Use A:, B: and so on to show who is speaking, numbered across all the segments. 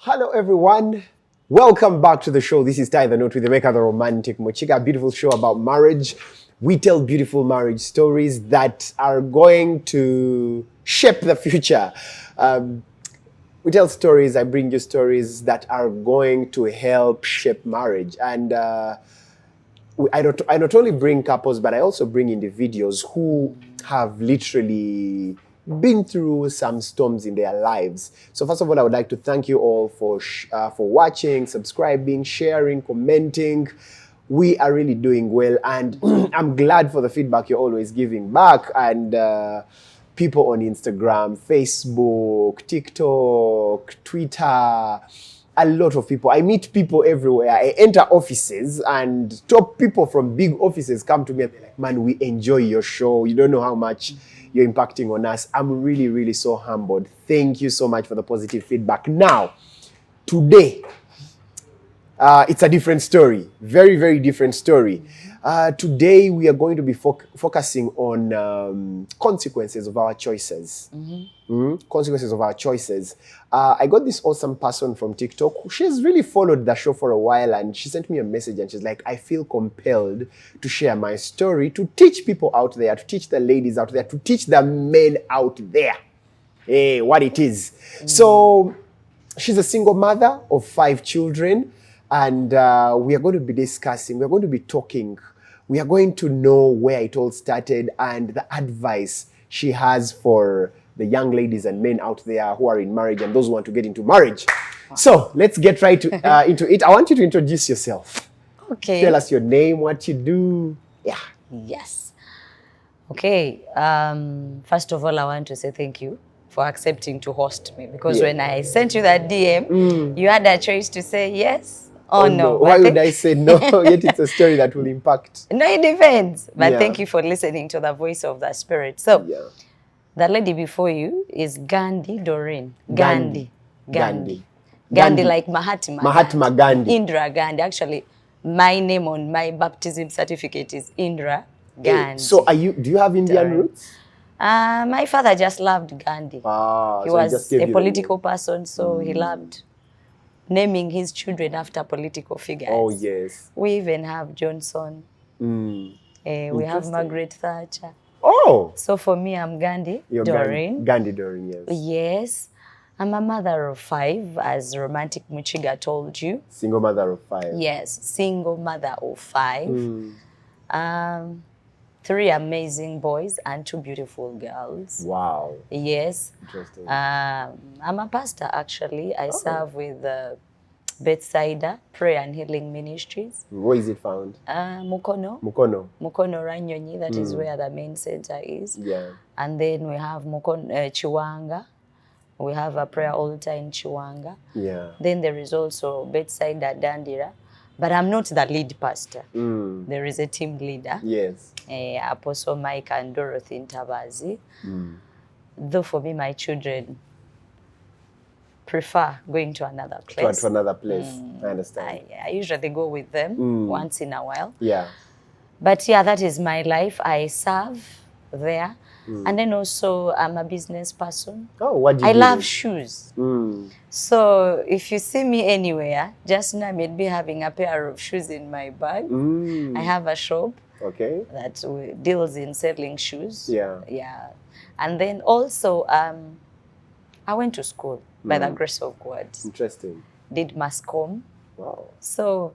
A: Hello everyone, welcome back to the show. This is Ty the Note with the Maker the Romantic Mochika, a beautiful show about marriage. We tell beautiful marriage stories that are going to shape the future. We tell stories, I bring you stories that are going to help shape marriage. And I not only bring couples, but I also bring individuals who have literally been through some storms in their lives. So first of all, I would like to thank you all for watching, subscribing, sharing, commenting. We are really doing well, and I'm glad for the feedback you're always giving back. And people on Instagram, Facebook, TikTok, Twitter, a lot of people. I meet people everywhere. I enter offices and top people from big offices come to me and they're like, man, we enjoy your show. You don't know how much you're impacting on us. I'm really, really so humbled. Thank you so much for the positive feedback. Now, today, it's a different story. Very, very different story. Today, we are going to be focusing on consequences of our choices. Consequences of our choices. I got this awesome person from TikTok. She's really followed the show for a while, and she sent me a message and she's like, I feel compelled to share my story, to teach people out there, to teach the ladies out there, to teach the men out there what it is. So she's a single mother of 5 children, and we are going to be discussing, we're going to be talking, we are going to know where it all started and the advice she has for the young ladies and men out there who are in marriage and those who want to get into marriage. Wow. So let's get right into it. I want you to introduce yourself.
B: Okay.
A: Tell us your name, what you do. Yeah.
B: Yes. Okay. First of all, I want to say thank you for accepting to host me, because when I sent you that DM, you had a choice to say yes or no.
A: Why would I say no? Yet it's a story that will impact.
B: No, it depends. But thank you for listening to the voice of the Spirit. So, the lady before you is Gandi Doreen. Gandhi like Mahatma Gandhi. Indira Gandhi. Actually, my name on my baptism certificate is Indira Gandhi.
A: So do you have Indian roots?
B: My father just loved Gandhi. He was a political person, so he loved naming his children after political figures.
A: Oh, yes.
B: We even have Johnson. We have Margaret Thatcher.
A: Oh!
B: So for me, I'm Gandi Doreen.
A: Gandi Doreen, yes.
B: Yes. I'm a mother of 5, as Romantic Muchiga told you.
A: Single mother of 5.
B: Yes, single mother of 5. 3 amazing boys and 2 beautiful girls.
A: Wow.
B: Yes.
A: Interesting.
B: I'm a pastor, actually. I serve with Bethsaida Prayer and Healing Ministries.
A: Where is it found?
B: Mukono.
A: Mukono.
B: Mukono Ranyonyi, that is where the main center is.
A: Yeah.
B: And then we have Chiwanga. We have a prayer altar in Chiwanga.
A: Yeah.
B: Then there is also Bethsaida Dandira. But I'm not the lead pastor. There is a team leader.
A: Yes.
B: Apostle Mike and Dorothy Ntabazi. Though for me, my children prefer going to another place.
A: To another place. I understand.
B: I usually go with them once in a while.
A: Yeah.
B: But yeah, that is my life. I serve there. And then also, I'm a business person.
A: Oh, what do you
B: do? I love shoes.
A: So
B: if you see me anywhere, just now I'd be having a pair of shoes in my bag. I have a shop that deals in selling shoes.
A: Yeah.
B: Yeah. And then also, I went to school by the grace of God.
A: Interesting.
B: Did mass comm.
A: Wow.
B: So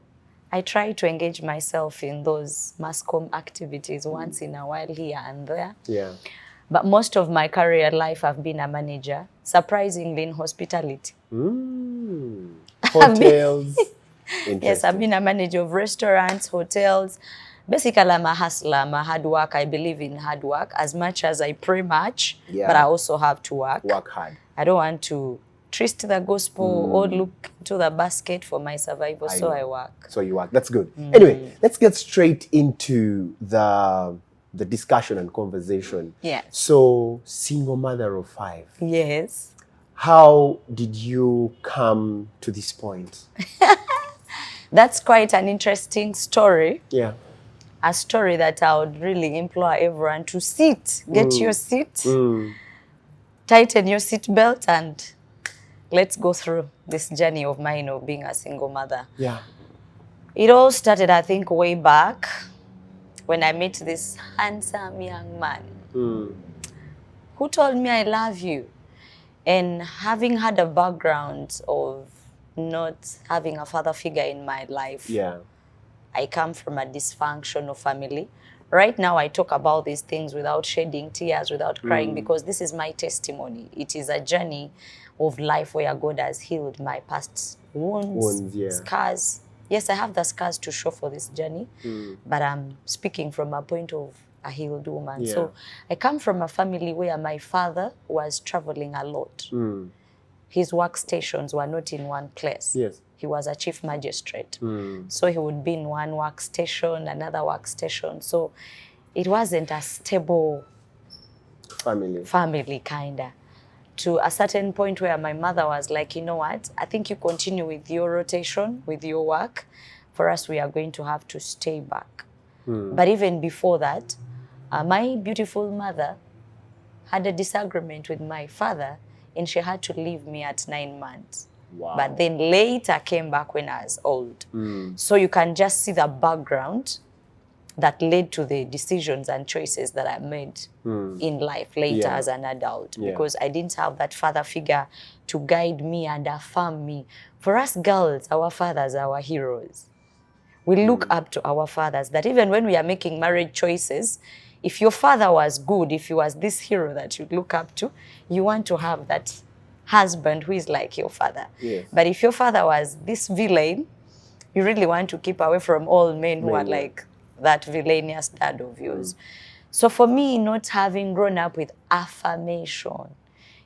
B: I try to engage myself in those mass comm activities once in a while here and there.
A: Yeah.
B: But most of my career life, I've been a manager, surprisingly in hospitality.
A: Hotels.
B: Yes, I've been a manager of restaurants, hotels. Basically, I'm a hustler, I'm a hard work. I believe in hard work as much as I pray much, but I also have to work.
A: Work hard.
B: I don't want to twist the gospel or look to the basket for my survival, so I work.
A: So you work. That's good. Anyway, let's get straight into the discussion and conversation.
B: Yeah.
A: So, single mother of 5.
B: Yes.
A: How did you come to this point?
B: That's quite an interesting story.
A: Yeah.
B: A story that I would really implore everyone to sit. Get your seat, tighten your seat belt, and let's go through this journey of mine of being a single mother.
A: Yeah.
B: It all started, I think, way back when I met this handsome young man who told me, I love you. And having had a background of not having a father figure in my life, I come from a dysfunctional family. Right now, I talk about these things without shedding tears, without crying, because this is my testimony. It is a journey of life where God has healed my past wounds, scars. Yes, I have the scars to show for this journey, but I'm speaking from a point of a healed woman. So I come from a family where my father was traveling a lot. His workstations were not in one place.
A: Yes.
B: He was a chief magistrate. So he would be in one workstation, another workstation. So it wasn't a stable family kinda. To a certain point where my mother was like, you know what, I think you continue with your rotation, with your work. For us, we are going to have to stay back. But even before that, my beautiful mother had a disagreement with my father, and she had to leave me at 9 months.
A: Wow.
B: But then later came back when I was old. So you can just see the background that led to the decisions and choices that I made in life later as an adult, because I didn't have that father figure to guide me and affirm me. For us girls, our fathers are our heroes. We look up to our fathers, that even when we are making marriage choices, if your father was good, if he was this hero that you look up to, you want to have that husband who is like your father.
A: Yes.
B: But if your father was this villain, you really want to keep away from all men who are like that villainous dad of yours. So for me, not having grown up with affirmation,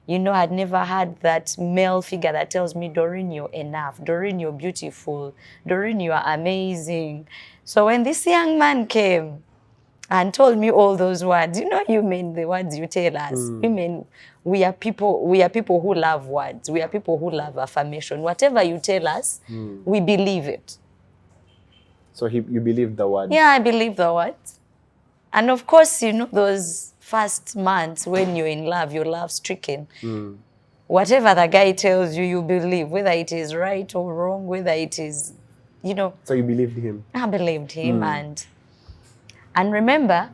B: you know, I'd never had that male figure that tells me, Dorin, you're enough. Dorin, you're beautiful. Dorin, you are amazing. So when this young man came and told me all those words, you know, you mean the words you tell us. Women, we are people who love words. We are people who love affirmation. Whatever you tell us, we believe it.
A: So you believe the words?
B: Yeah, I believe the words. And of course, you know, those first months when you're in love, you're love-stricken. Whatever the guy tells you, you believe, whether it is right or wrong, whether it is, you know.
A: So you believed him?
B: I believed him. And remember,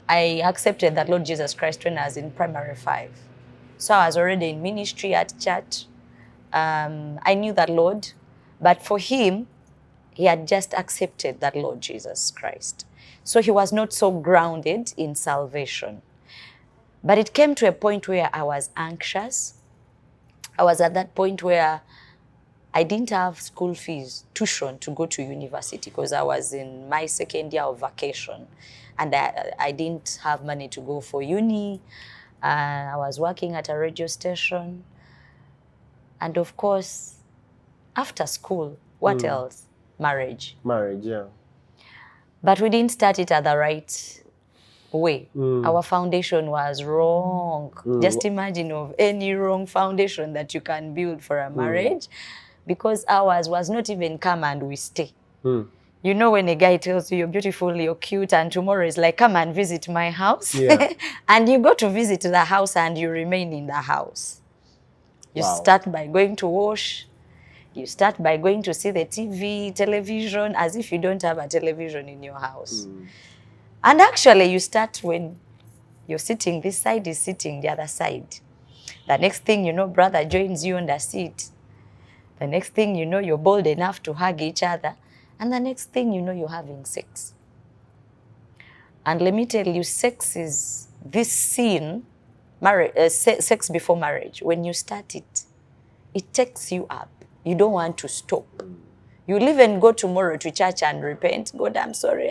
B: I accepted that Lord Jesus Christ when I was in primary 5. So I was already in ministry at church. I knew that Lord, but for him, he had just accepted that Lord Jesus Christ. So he was not so grounded in salvation. But it came to a point where I was anxious. I was at that point where I didn't have school fees, tuition to go to university, because I was in my second year of vacation. And I didn't have money to go for uni. I was working at a radio station. And of course, after school, what else? Marriage.
A: Marriage, yeah.
B: But we didn't start it at the right way. Our foundation was wrong. Just imagine of any wrong foundation that you can build for a marriage, because ours was not even come and we stay. You know, when a guy tells you you're beautiful, you're cute, and tomorrow is like, come and visit my house. And you go to visit the house and you remain in the house. You start by going to wash. You start by going to see the television, as if you don't have a television in your house. And actually, you start when you're sitting, this side is sitting the other side. The next thing you know, brother joins you on the seat. The next thing you know, you're bold enough to hug each other. And the next thing you know, you're having sex. And let me tell you, sex is this scene, sex before marriage. When you start it, it takes you up. You don't want to stop. You'll even go tomorrow to church and repent. God, I'm sorry,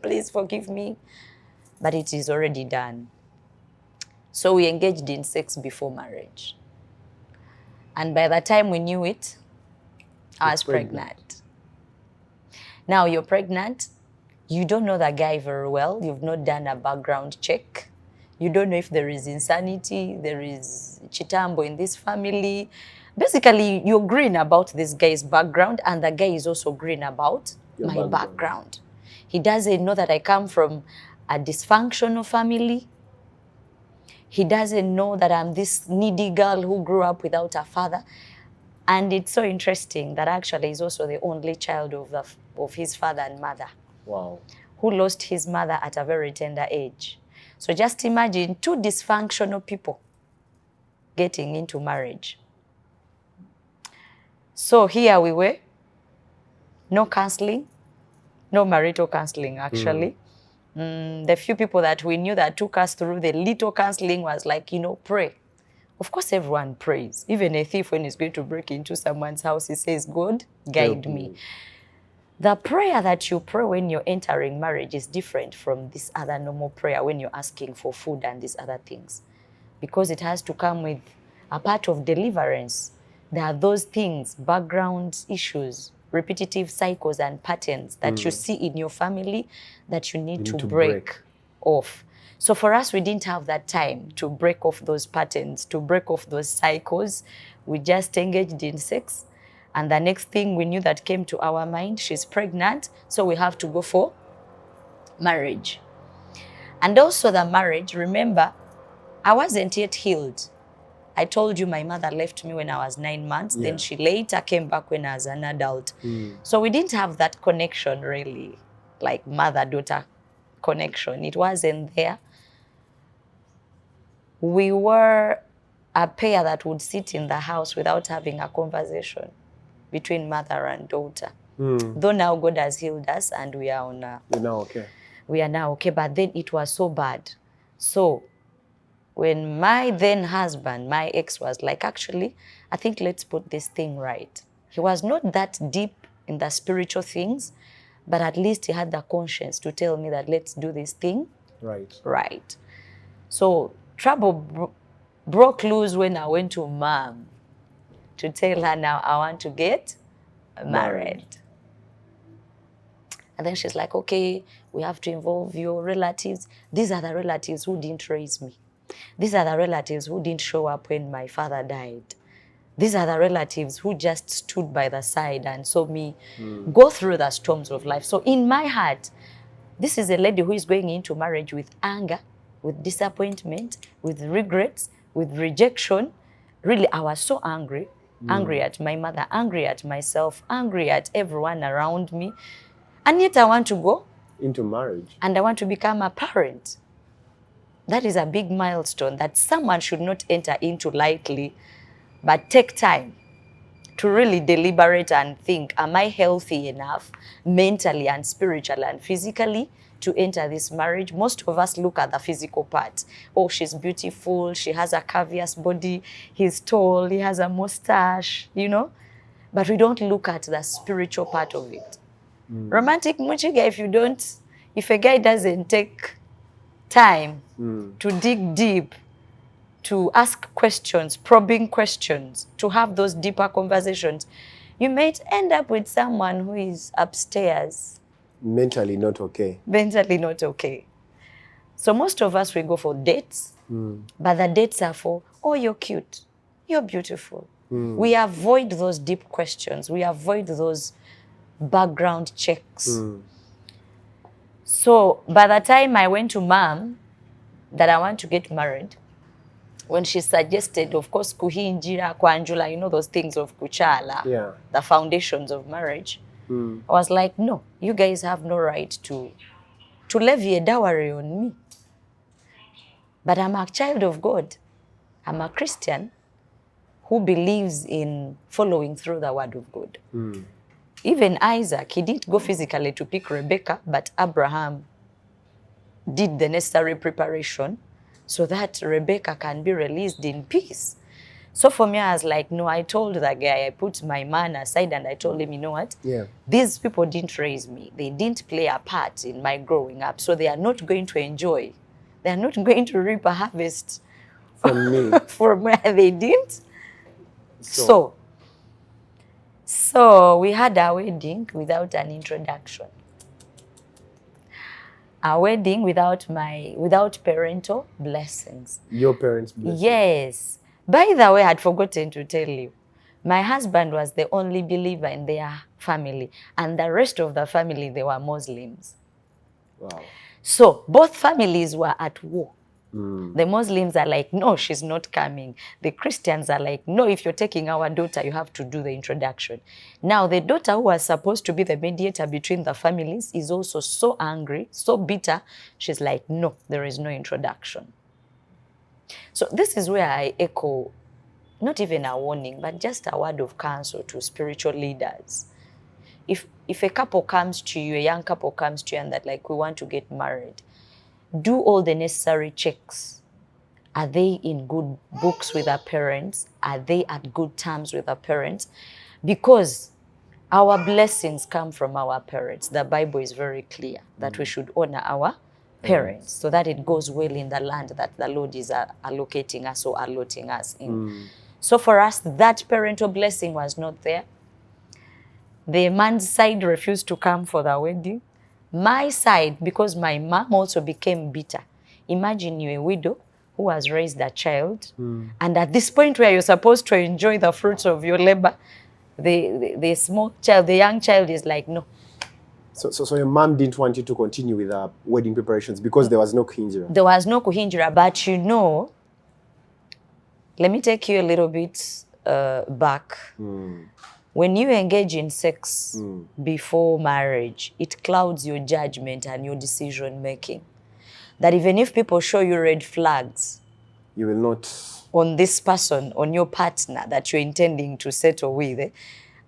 B: please forgive me. But it is already done. So we engaged in sex before marriage. And by the time we knew it, I was pregnant. Now you're pregnant, you don't know the guy very well, you've not done a background check. You don't know if there is insanity, there is chitambo in this family. Basically, you're green about this guy's background, and the guy is also green about my background. He doesn't know that I come from a dysfunctional family. He doesn't know that I'm this needy girl who grew up without a father. And it's so interesting that actually he's also the only child of his father and mother.
A: Wow.
B: Who lost his mother at a very tender age. So just imagine two dysfunctional people getting into marriage. So here we were, no counseling, no marital counseling actually. The few people that we knew that took us through the little counseling was like, pray. Of course, everyone prays. Even a thief, when he's going to break into someone's house, he says, God, guide me. The prayer that you pray when you're entering marriage is different from this other normal prayer when you're asking for food and these other things. Because it has to come with a part of deliverance. There are those things, background issues, repetitive cycles and patterns that you see in your family that you need to break off. So for us, we didn't have that time to break off those patterns, to break off those cycles. We just engaged in sex. And the next thing we knew that came to our mind, she's pregnant, so we have to go for marriage. And also the marriage, remember, I wasn't yet healed. I told you my mother left me when I was 9 months. Then she later came back when I was an adult. So we didn't have that connection really, like mother-daughter connection. It wasn't there. We were a pair that would sit in the house without having a conversation between mother and daughter. Though now God has healed us and we are on
A: You're now okay.
B: We are now okay, but then it was so bad. So when my then husband, my ex, was like, actually, I think let's put this thing right. He was not that deep in the spiritual things, but at least he had the conscience to tell me that let's do this thing right. So trouble broke loose when I went to mom to tell her now I want to get married. And then she's like, okay, we have to involve your relatives. These are the relatives who didn't raise me. These are the relatives who didn't show up when my father died. These are the relatives who just stood by the side and saw me go through the storms of life. So in my heart, this is a lady who is going into marriage with anger, with disappointment, with regrets, with rejection. Really, I was so angry. Angry at my mother, angry at myself, angry at everyone around me. And yet I want to go
A: into marriage.
B: And I want to become a parent. That is a big milestone that someone should not enter into lightly, but take time to really deliberate and think, am I healthy enough mentally and spiritually and physically to enter this marriage? Most of us look at the physical part. Oh, she's beautiful, she has a curvious body, he's tall, he has a mustache, But we don't look at the spiritual part of it. Romantic Muchiga, if a guy doesn't take time to dig deep, to ask questions, probing questions, to have those deeper conversations, you might end up with someone who is upstairs.
A: Mentally not okay.
B: Mentally not okay. So most of us, we go for dates, but the dates are for, oh, you're cute, you're beautiful. We avoid those deep questions. We avoid those background checks. So by the time I went to mom that I want to get married, when she suggested, of course, kuhinjira, kwanjula, those things of kuchala, the foundations of marriage, I was like, no, you guys have no right to levy a dowry on me. But I'm a child of God. I'm a Christian who believes in following through the word of God. Even Isaac, he didn't go physically to pick Rebecca, but Abraham did the necessary preparation so that Rebecca can be released in peace. So for me, I was like, no, I told that guy, I put my man aside and I told him, you know what? These people didn't raise me. They didn't play a part in my growing up. So they are not going to enjoy. They are not going to reap a harvest
A: from me.
B: From where they didn't. So we had a wedding without an introduction. A wedding without parental blessings.
A: Your parents' blessings?
B: Yes. By the way, I had forgotten to tell you, my husband was the only believer in their family, and the rest of the family, they were Muslims.
A: Wow.
B: So both families were at war. The Muslims are like, no, she's not coming. The Christians are like, no, if you're taking our daughter, you have to do the introduction. Now, the daughter who was supposed to be the mediator between the families is also so angry, so bitter. She's like, no, there is no introduction. So this is where I echo, not even a warning, but just a word of counsel to spiritual leaders. If a couple comes to you, a young couple comes to you and that like, we want to get married, do all the necessary checks. Are they in good books with their parents? Are they at good terms with their parents? Because our blessings come from our parents. The Bible is very clear that we should honor our parents so that it goes well in the land that the Lord is allocating us or allotting us in. So for us, that parental blessing was not there. The man's side refused to come for the wedding. My side, because my mom also became bitter. Imagine you're a widow who has raised a child, and at this point where you're supposed to enjoy the fruits of your labor, the small child, the young child is like, no.
A: So your mom didn't want you to continue with the wedding preparations because there was no kuhinjira?
B: There was no kuhinjira, but you know, let me take you a little bit back. When you engage in sex before marriage, it clouds your judgment and your decision making. That even if people show you red flags,
A: you will not
B: on this person, on your partner that you're intending to settle with,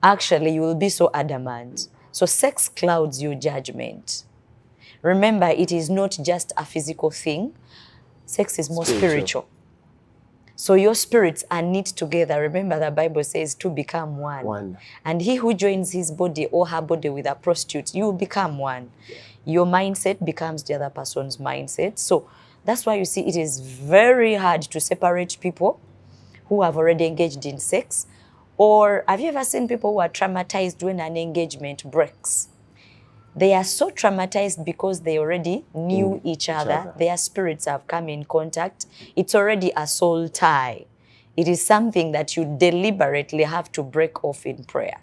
B: actually you will be so adamant. So sex clouds your judgment. Remember, it is not just a physical thing. Sex is more spiritual. So your spirits are knit together. Remember, the Bible says to become one. And he who joins his body or her body with a prostitute, you will become one. Yeah. Your mindset becomes the other person's mindset. So that's why you see it is very hard to separate people who have already engaged in sex. Or have you ever seen people who are traumatized when an engagement breaks? They are so traumatized because they already knew each other. Their spirits have come in contact. It's already a soul tie. It is something that you deliberately have to break off in prayer.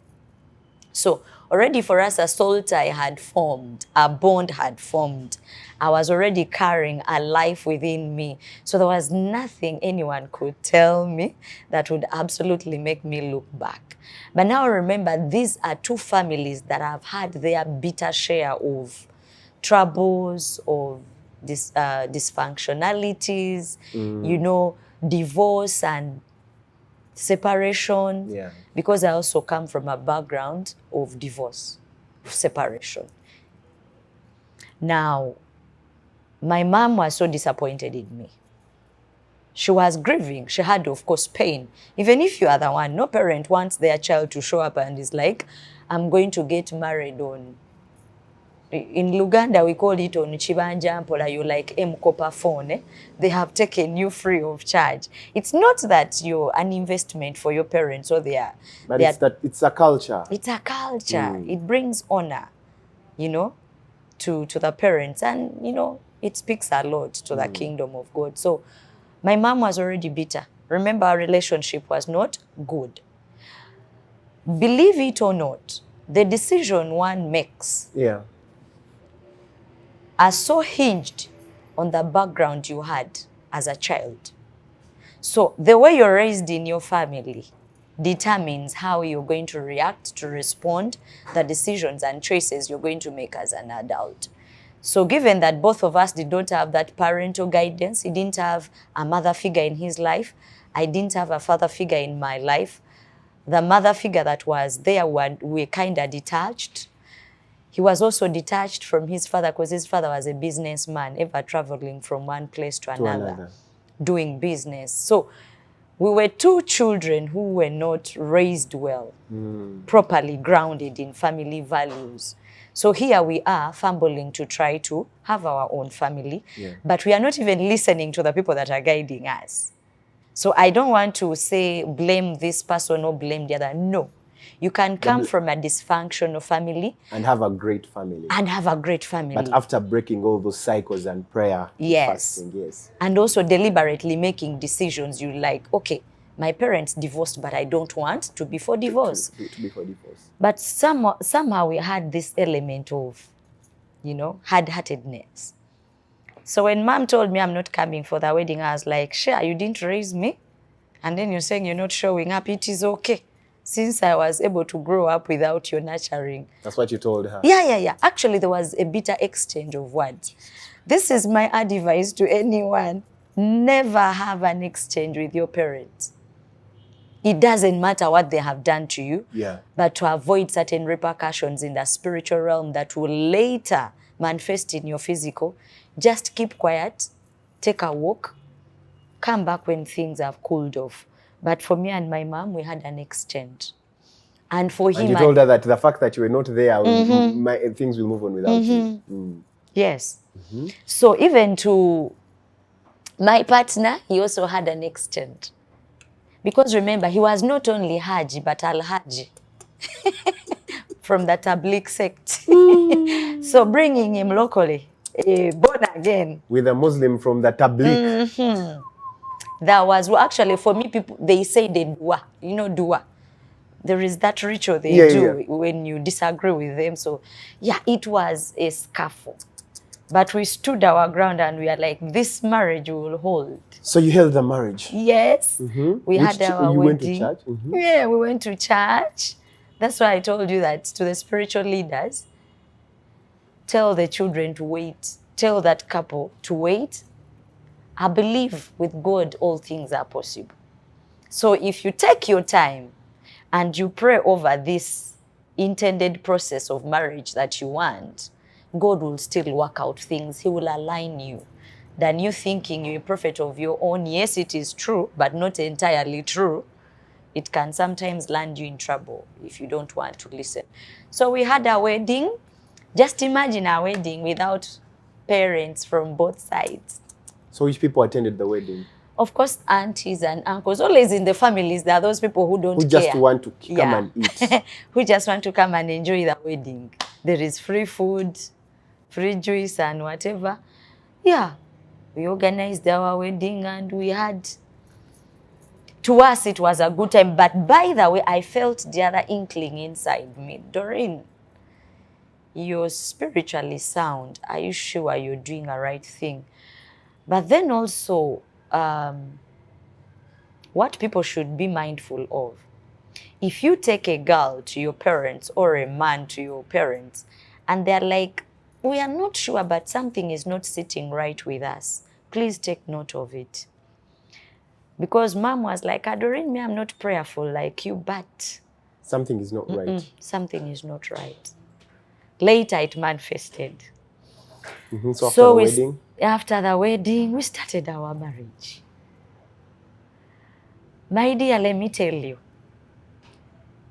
B: So already for us, a soul tie had formed, a bond had formed. I was already carrying a life within me. So there was nothing anyone could tell me that would absolutely make me look back. But now remember, these are two families that have had their bitter share of troubles, of dysfunctionalities, you know, divorce and separation.
A: Yeah.
B: Because I also come from a background of divorce, of separation. Now, my mom was so disappointed in me. She was grieving. She had, of course, pain. Even if you are the one, no parent wants their child to show up and is like, I'm going to get married on, in Luganda, we call it on Chibanja Mpola, you like M-Kopa phone. Eh? They have taken you free of charge. It's not that you're an investment for your parents or they are.
A: But it's a culture.
B: It's a culture. It brings honor, you know, to the parents. And, you know, it speaks a lot to the kingdom of God. So my mom was already bitter. Remember, our relationship was not good. Believe it or not, the decision one makes are so hinged on the background you had as a child. So the way you're raised in your family determines how you're going to react, to respond, the decisions and choices you're going to make as an adult. So given that both of us did not have that parental guidance, he didn't have a mother figure in his life, I didn't have a father figure in my life, the mother figure that was there, we kind of detached. He was also detached from his father because his father was a businessman, ever traveling from one place to another, doing business. So we were two children who were not raised well, properly grounded in family values. So here we are fumbling to try to have our own family, but we are not even listening to the people that are guiding us. So I don't want to say blame this person or blame the other. No. You can come from a dysfunctional family.
A: And have a great family.
B: But
A: after breaking all those cycles and prayer, fasting,
B: and also deliberately making decisions, you like, okay, my parents divorced, but I don't want to be for divorce.
A: To be for divorce.
B: But somehow we had this element of, you know, hard-heartedness. So when mom told me I'm not coming for the wedding, I was like, sure, you didn't raise me. And then you're saying you're not showing up. It is okay. Since I was able to grow up without your nurturing.
A: That's what you told her?
B: Yeah. Actually, there was a bitter exchange of words. This is my advice to anyone. Never have an exchange with your parents. It doesn't matter what they have done to you, but to avoid certain repercussions in the spiritual realm that will later manifest in your physical, just keep quiet, take a walk, come back when things have cooled off. But for me and my mom, we had an exchange. And for him...
A: And you told her that the fact that you were not there, things will move on without you.
B: Yes. So even to my partner, he also had an exchange. Because remember, he was not only Haji, but Al-Haji. From the Tabligh sect. So bringing him locally, born again.
A: With a Muslim from the Tabligh.
B: That was, well, actually, for me, people, they say they dua. You know, dua. There is that ritual they do when you disagree with them. So, yeah, it was a scuffle. But we stood our ground and we are like, this marriage will hold.
A: So you held the marriage?
B: Yes. We had our wedding.
A: You went to church?
B: Yeah, we went to church. That's why I told you that to the spiritual leaders, tell the children to wait. Tell that couple to wait. I believe with God, all things are possible. So if you take your time and you pray over this intended process of marriage that you want, God will still work out things. He will align you. Than you thinking you're a prophet of your own. Yes, it is true, but not entirely true. It can sometimes land you in trouble if you don't want to listen. So we had a wedding. Just imagine a wedding without parents from both sides.
A: So which people attended the wedding?
B: Of course, aunties and uncles. Always in the families, there are those people who don't care.
A: Who just want to come and eat.
B: Who just want to come and enjoy the wedding. There is free food, free juice and whatever. Yeah. We organized our wedding and we had, to us it was a good time. But by the way, I felt the other inkling inside me. Dorin, you're spiritually sound. Are you sure you're doing a right thing? But then also, what people should be mindful of. If you take a girl to your parents or a man to your parents and they're like, we are not sure, but something is not sitting right with us. Please take note of it. Because mom was like, Dorin, me, I'm not prayerful like you, but...
A: Something is not right.
B: Something is not right. Later, it manifested.
A: So
B: after the wedding, we started our marriage. My dear, let me tell you.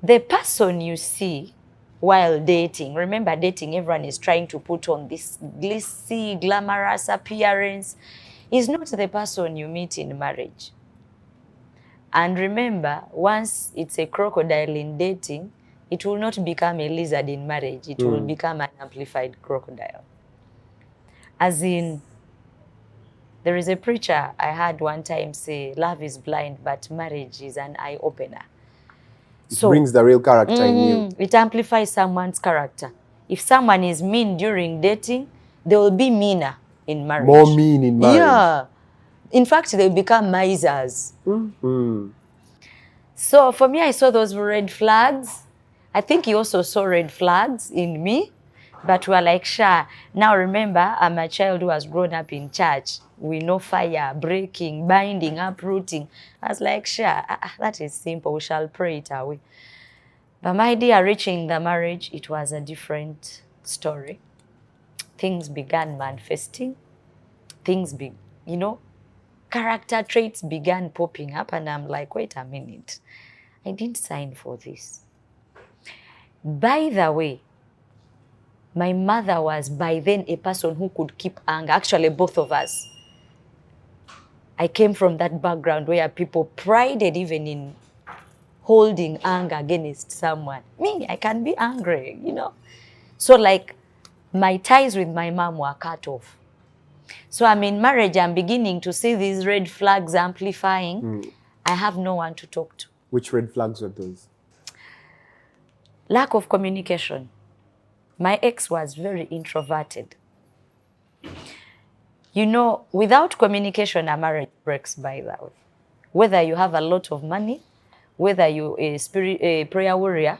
B: The person you see while dating, remember dating, everyone is trying to put on this glitzy, glamorous appearance, is not the person you meet in marriage. And remember, once it's a crocodile in dating, it will not become a lizard in marriage. It will become an amplified crocodile. As in, there is a preacher I heard one time say, love is blind, but marriage is an eye-opener.
A: It brings the real character in you.
B: It amplifies someone's character. If someone is mean during dating, they will be meaner in marriage.
A: More mean in marriage.
B: Yeah. In fact, they become misers. So for me, I saw those red flags. I think he also saw red flags in me. But we are like, sure. Now remember, I'm a child who has grown up in church. We know fire, breaking, binding, uprooting. I was like, sure, that is simple. We shall pray it away. But my dear, reaching the marriage, it was a different story. Things began manifesting. Character traits began popping up. And I'm like, wait a minute. I didn't sign for this. By the way, my mother was by then a person who could keep anger. Actually, both of us. I came from that background where people prided even in holding anger against someone. Me, I can be angry, So like, my ties with my mom were cut off. So I'm in marriage, I'm beginning to see these red flags amplifying. I have no one to talk to.
A: Which red flags were those?
B: Lack of communication. My ex was very introverted. You know, without communication, a marriage breaks, by that way. Whether you have a lot of money, whether you're a prayer warrior,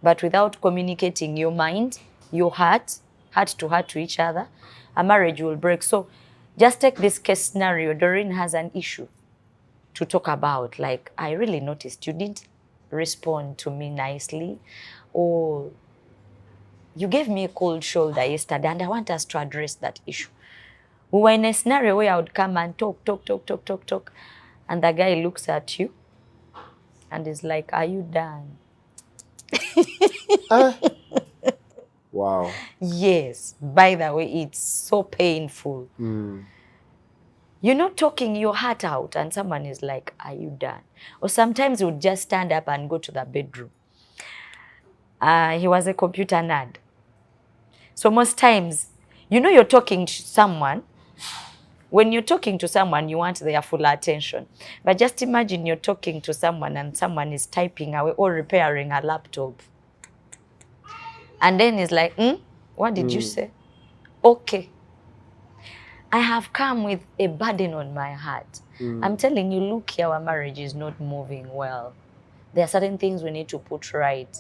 B: but without communicating your mind, your heart to heart to each other, a marriage will break. So just take this case scenario. Dorin has an issue to talk about. Like, I really noticed you didn't respond to me nicely, or you gave me a cold shoulder yesterday, and I want us to address that issue. We were in a scenario where I would come and talk, and the guy looks at you and is like, are you done?
A: Wow.
B: Yes. By the way, it's so painful. You're not talking your heart out and someone is like, are you done? Or sometimes you would just stand up and go to the bedroom. He was a computer nerd. So most times, you know, you're talking to someone. When you're talking to someone, you want their full attention. But just imagine you're talking to someone and someone is typing away or repairing a laptop. And then it's like, what did you say? Okay. I have come with a burden on my heart. I'm telling you, look here, our marriage is not moving well. There are certain things we need to put right.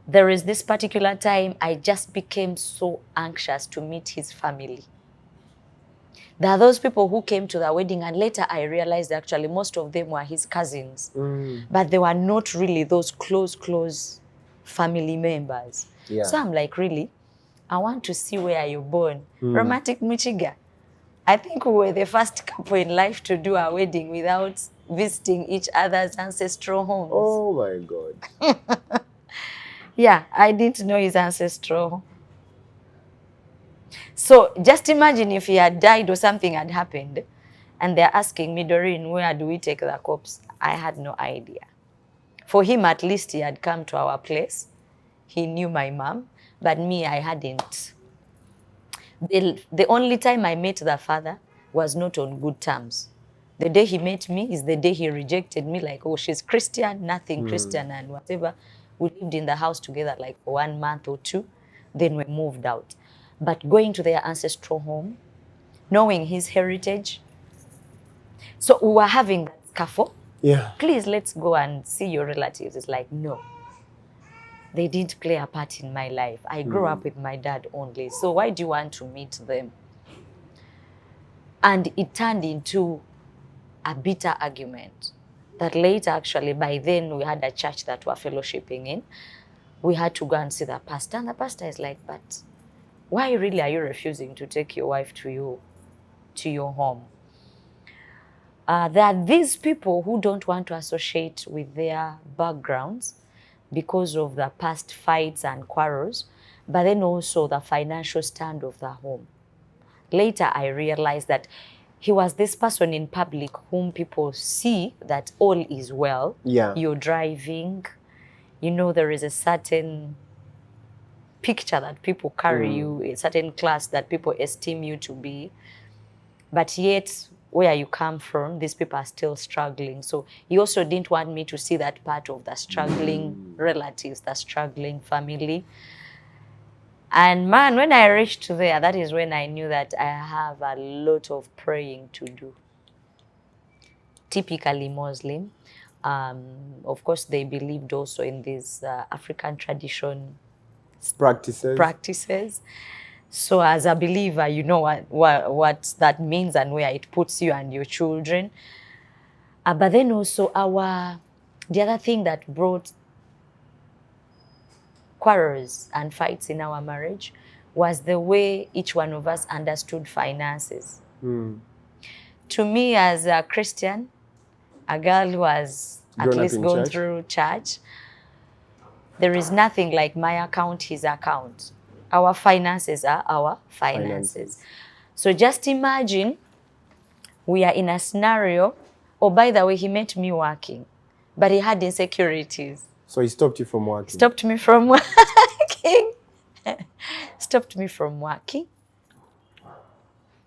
B: There is this particular time I just became so anxious to meet his family. There are those people who came to the wedding, and later I realized actually most of them were his cousins. But they were not really those close family members.
A: Yeah.
B: So I'm like, really? I want to see where you're born. Romantic Michigan. I think we were the first couple in life to do a wedding without visiting each other's ancestral homes.
A: Oh my God.
B: Yeah, I didn't know his ancestral home. So just imagine if he had died or something had happened and they're asking me, Doreen, where do we take the corpse? I had no idea. For him, at least he had come to our place. He knew my mom, but me, I hadn't. The only time I met the father was not on good terms. The day he met me is the day he rejected me, like, oh, she's Christian, nothing Christian and whatever. We lived in the house together like for 1 month or 2, then we moved out. But going to their ancestral home, knowing his heritage. So we were having that scuffle.
A: Yeah.
B: Please, let's go and see your relatives. It's like, no. They didn't play a part in my life. I grew up with my dad only. So why do you want to meet them? And it turned into a bitter argument. That later, actually, by then we had a church that we were fellowshipping in. We had to go and see the pastor. And the pastor is like, but why really are you refusing to take your wife to your home? There are these people who don't want to associate with their backgrounds because of the past fights and quarrels, but then also the financial stand of the home. Later, I realized that he was this person in public whom people see that all is well.
A: Yeah.
B: You're driving. You know, there is a certain picture that people carry you, a certain class that people esteem you to be. But yet, where you come from, these people are still struggling. So he also didn't want me to see that part of the struggling relatives, the struggling family. And man, when I reached there, that is when I knew that I have a lot of praying to do. Typically Muslim. Of course, they believed also in these African tradition practices. So as a believer, you know what that means and where it puts you and your children. But then also the other thing that brought quarrels and fights in our marriage was the way each one of us understood finances. To me, as a Christian, a girl who has at least gone through church, there is nothing like my account, his account. Our finances are our finances. So just imagine we are in a scenario, oh, by the way, he met me working, but he had insecurities.
A: So he stopped you from working?
B: Stopped me from working. Stopped me from working.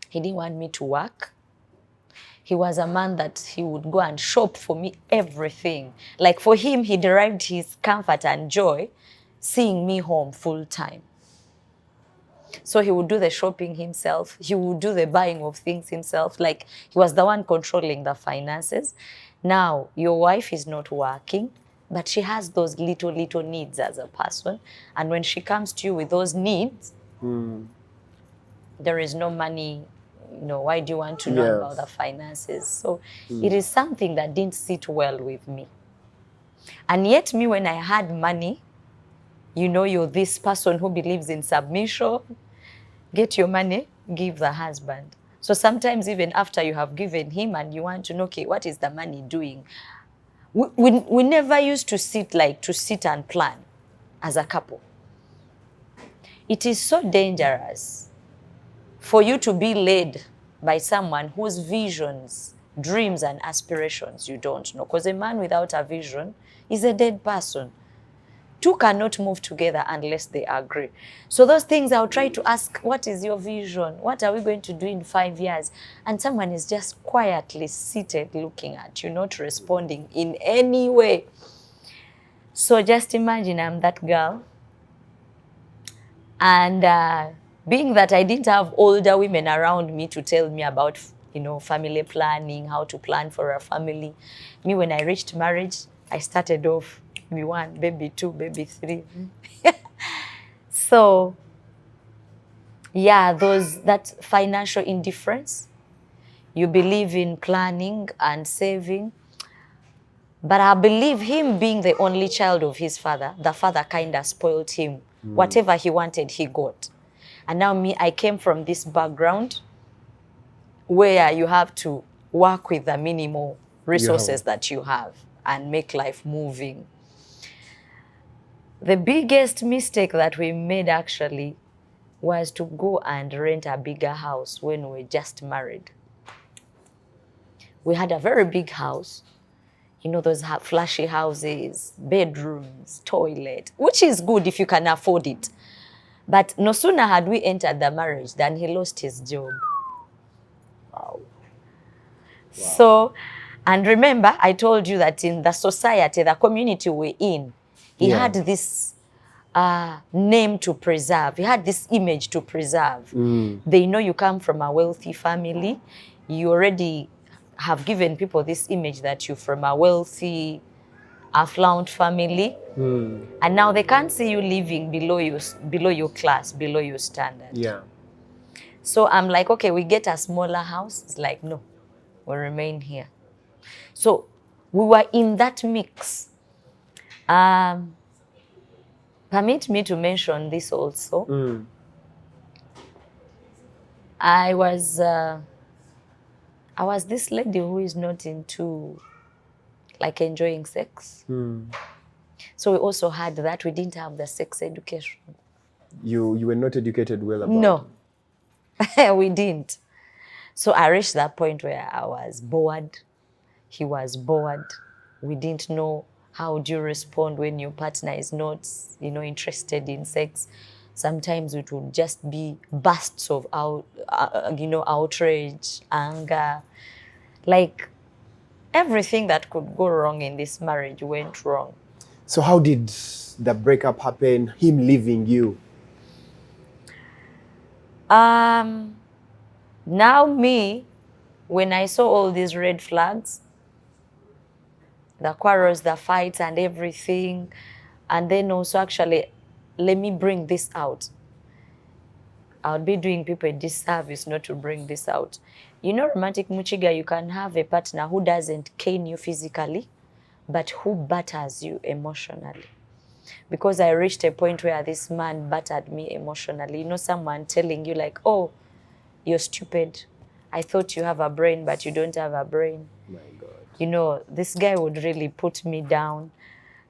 B: He didn't want me to work. He was a man that he would go and shop for me everything. Like for him, he derived his comfort and joy seeing me home full time. So he would do the shopping himself. He would do the buying of things himself. Like, he was the one controlling the finances. Now, your wife is not working, but she has those little needs as a person. And when she comes to you with those needs, there is no money. You know, why do you want to know about the finances? So it is something that didn't sit well with me. And yet me, when I had money, you know, you're this person who believes in submission. Get your money, give the husband. So sometimes even after you have given him and you want to know, okay, what is the money doing? We never used to sit and plan as a couple. It is so dangerous for you to be led by someone whose visions, dreams, and aspirations you don't know. Because a man without a vision is a dead person. Two cannot move together unless they agree. So those things I'll try to ask, what is your vision? What are we going to do in 5 years? And someone is just quietly seated looking at you, not responding in any way. So just imagine I'm that girl. And being that I didn't have older women around me to tell me about, you know, family planning, how to plan for a family. Me, when I reached marriage, I started off baby 1, baby 2, baby 3. So, yeah, that financial indifference. You believe in planning and saving. But I believe him being the only child of his father, the father kind of spoiled him. Whatever he wanted, he got. And now me, I came from this background where you have to work with the minimal resources that you have and make life moving. The biggest mistake that we made actually was to go and rent a bigger house when we were just married. We had a very big house. You know, those flashy houses, bedrooms, toilet, which is good if you can afford it. But no sooner had we entered the marriage than he lost his job.
A: Wow.
B: So, and remember, I told you that in the society, the community we're in, he had this name to preserve. He had this image to preserve. They know you come from a wealthy family. You already have given people this image that you're from a wealthy, affluent family. And now they can't see you living below your class, below your standard.
A: Yeah.
B: So I'm like, okay, we get a smaller house. It's like, no, we'll remain here. So we were in that mix. Permit me to mention this also. I was this lady who is not into like enjoying sex. So we also had that. We didn't have the sex education.
A: You were not educated well about it?
B: No, we didn't. So I reached that point where I was bored. He was bored. We didn't know how do you respond when your partner is not, you know, interested in sex. Sometimes it would just be bursts of outrage, anger, like everything that could go wrong in this marriage went wrong.
A: So how did the breakup happen, him leaving you?
B: Now me, when I saw all these red flags, the quarrels, the fights and everything, and then also actually, let me bring this out. I would be doing people a disservice not to bring this out. You know, romantic Muchiga, you can have a partner who doesn't cane you physically, but who batters you emotionally. Because I reached a point where this man battered me emotionally. You know, someone telling you like, oh, you're stupid. I thought you have a brain, but you don't have a brain.
A: My God.
B: You know, this guy would really put me down.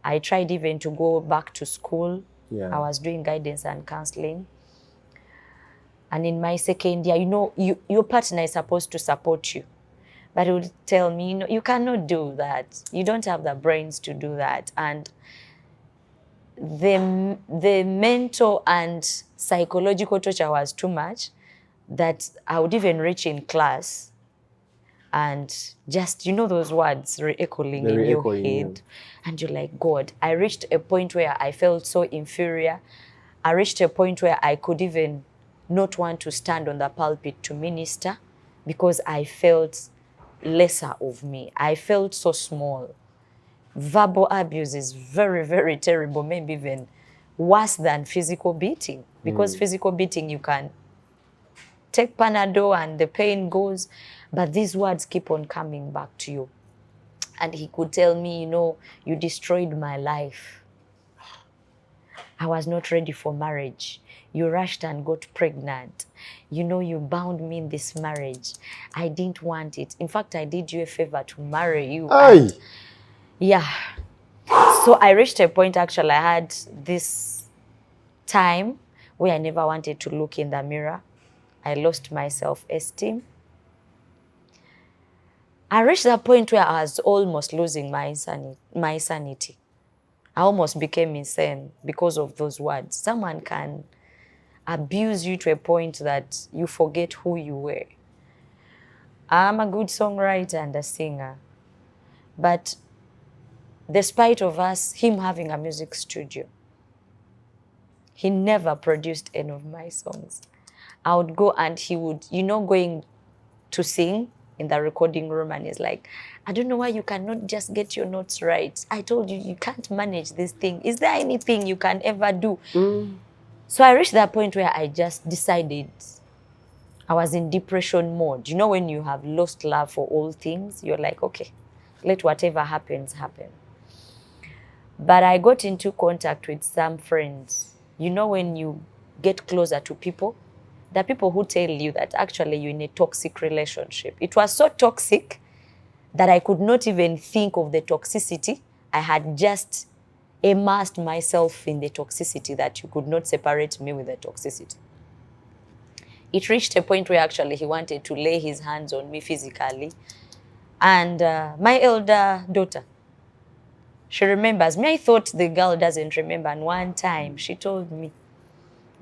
B: I tried even to go back to school. I was doing guidance and counseling. And in my second year, you know, your partner is supposed to support you. But he would tell me, you know, you cannot do that. You don't have the brains to do that. And the mental and psychological torture was too much that I would even reach in class and just, you know, those words re-echoing in your head. And you're like, God, I reached a point where I felt so inferior. I reached a point where I could even not want to stand on the pulpit to minister because I felt lesser of me. I felt so small. Verbal abuse is very, very terrible, maybe even worse than physical beating, because physical beating, you can take Panadol and the pain goes, but these words keep on coming back to you. And he could tell me, you know, you destroyed my life. I was not ready for marriage. You rushed and got pregnant. You know, you bound me in this marriage. I didn't want it. In fact, I did you a favor to marry you.
A: Aye.
B: Yeah. So I reached a point, actually, I had this time where I never wanted to look in the mirror. I lost my self-esteem. I reached that point where I was almost losing my sanity. I almost became insane because of those words. Someone can abuse you to a point that you forget who you were. I'm a good songwriter and a singer, but despite of him having a music studio, he never produced any of my songs. I would go and he would, you know, going to sing in the recording room, and he's like, I don't know why you cannot just get your notes right. I told you, you can't manage this thing. Is there anything you can ever do? So I reached that point where I just decided, I was in depression mode. You know, when you have lost love for all things, you're like, okay, let whatever happens, happen. But I got into contact with some friends. You know, when you get closer to people, the people who tell you that actually you're in a toxic relationship. It was so toxic that I could not even think of the toxicity. I had just immersed myself in the toxicity that you could not separate me with the toxicity. It reached a point where actually he wanted to lay his hands on me physically. And my elder daughter, she remembers me. I thought the girl doesn't remember. And one time she told me,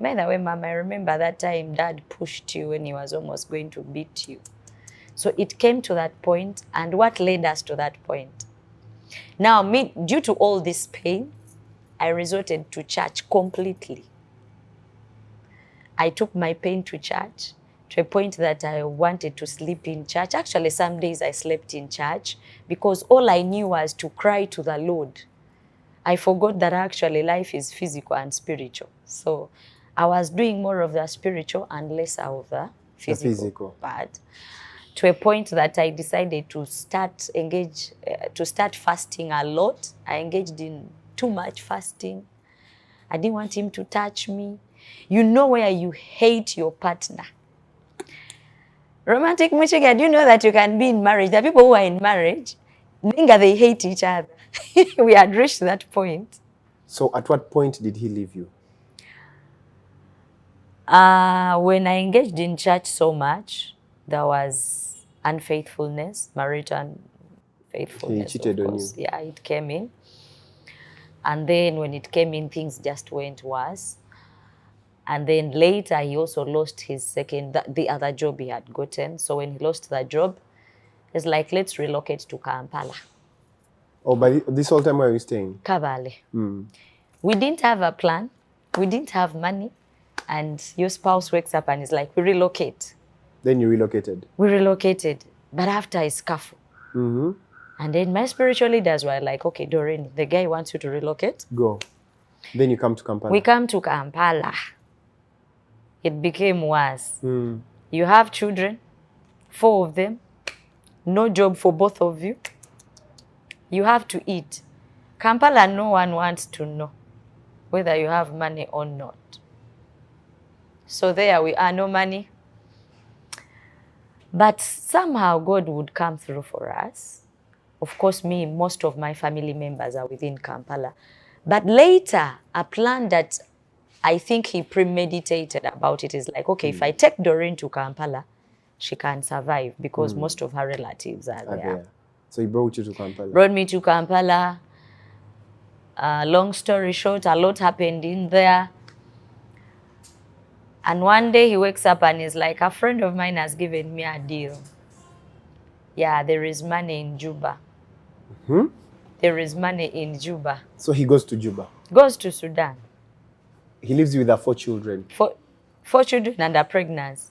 B: by the way, Mom, I remember that time Dad pushed you when he was almost going to beat you. So it came to that point, and what led us to that point? Now, me, due to all this pain, I resorted to church completely. I took my pain to church to a point that I wanted to sleep in church. Actually, some days I slept in church because all I knew was to cry to the Lord. I forgot that actually life is physical and spiritual. So I was doing more of the spiritual and less of the physical part. To a point that I decided to start fasting a lot. I engaged in too much fasting. I didn't want him to touch me. You know, where you hate your partner. Romantic Muchiga, do you know that you can be in marriage? The people who are in marriage, they hate each other. We had reached that point.
A: So at what point did he leave you?
B: When I engaged in church so much, there was unfaithfulness, marital unfaithfulness.
A: He cheated on you.
B: Yeah, it came in. And then when it came in, things just went worse. And then later, he also lost his the other job he had gotten. So when he lost that job, it's like, let's relocate to Kampala.
A: Oh, but this whole time where are you staying?
B: Kabale. We didn't have a plan. We didn't have money. And your spouse wakes up and is like, we relocate.
A: Then you relocated?
B: We relocated, but after a scuffle. And then my spiritual leaders were like, okay, Dorin, the guy wants you to relocate.
A: Go. Then you come to Kampala.
B: We come to Kampala. It became worse. You have children, 4 of them, no job for both of you. You have to eat. Kampala, no one wants to know whether you have money or not. So there we are, no money. But somehow God would come through for us. Of course, most of my family members are within Kampala. But later, a plan that I think he premeditated about it is like, okay, if I take Dorin to Kampala, she can survive because most of her relatives are there.
A: So he brought you to Kampala?
B: Brought me to Kampala. Long story short, a lot happened in there. And one day he wakes up and is like, a friend of mine has given me a deal. Yeah, there is money in Juba. There is money in Juba.
A: So he goes to Juba?
B: Goes to Sudan.
A: He lives with her 4 children?
B: 4 children and a pregnancy.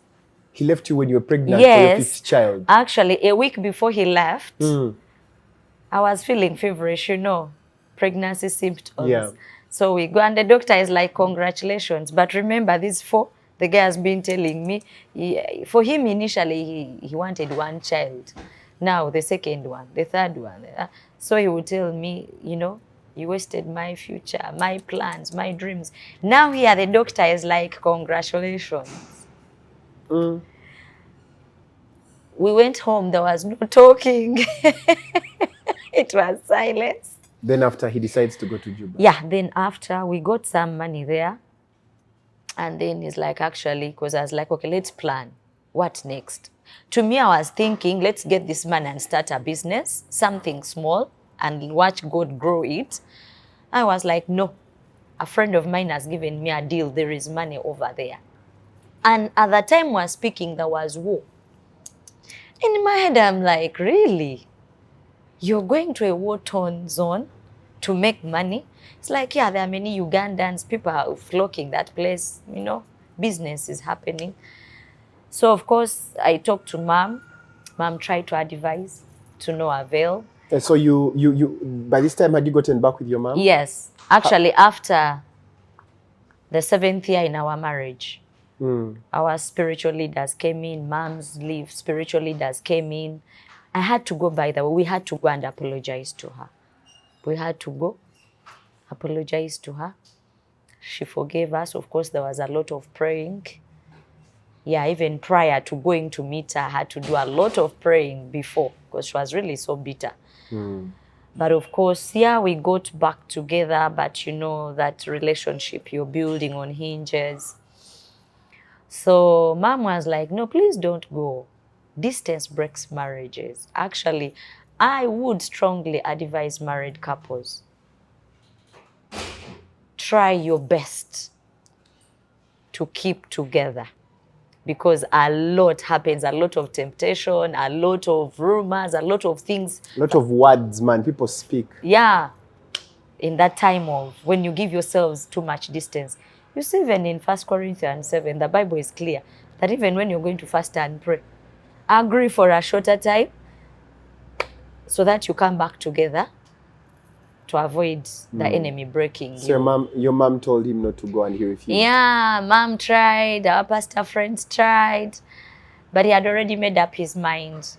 A: He left you when you were pregnant
B: Yes,
A: for your 5th child.
B: Actually, a week before he left, I was feeling feverish, pregnancy symptoms.
A: Yeah.
B: So we go and the doctor is like, congratulations. But remember, these 4, the guy has been telling me, for him initially, he wanted 1 child. Now the 2nd one, the 3rd one. So he would tell me, you wasted my future, my plans, my dreams. Now here the doctor is like, congratulations. We went home, there was no talking. It was silence.
A: Then after he decides to go to Juba.
B: Yeah, then after we got some money there. And then it's like, actually, because I was like, okay, let's plan. What next? To me, I was thinking, let's get this money and start a business, something small, and watch God grow it. I was like, no. A friend of mine has given me a deal. There is money over there. And at the time we were speaking, there was war. In my head, I'm like, really? You're going to a war-torn zone to make money? It's like, yeah, there are many Ugandans, people are flocking that place, business is happening. So, of course, I talked to Mom. Mom tried to advise, to no avail.
A: And so you by this time, had you gotten back with your mom?
B: Yes. Actually, after the 7th year in our marriage, our spiritual leaders came in, Mom's leave, spiritual leaders came in. I had to go, by the way, we had to go and apologize to her. We had to go, apologize to her. She forgave us. Of course, there was a lot of praying. Yeah, even prior to going to meet her, I had to do a lot of praying before because she was really so bitter. But of course, yeah, we got back together, but that relationship you're building on hinges. So Mom was like, no, please don't go. Distance breaks marriages. Actually, I would strongly advise married couples. Try your best to keep together because a lot happens, a lot of temptation, a lot of rumors, a lot of things.
A: A lot of words, man. People speak.
B: Yeah. In that time of when you give yourselves too much distance. You see, even in 1 Corinthians 7, the Bible is clear that even when you're going to fast and pray, agree for a shorter time so that you come back together to avoid the enemy breaking you.
A: So your mom told him not to go and he refused?
B: Yeah, Mom tried, our pastor friends tried, but he had already made up his mind.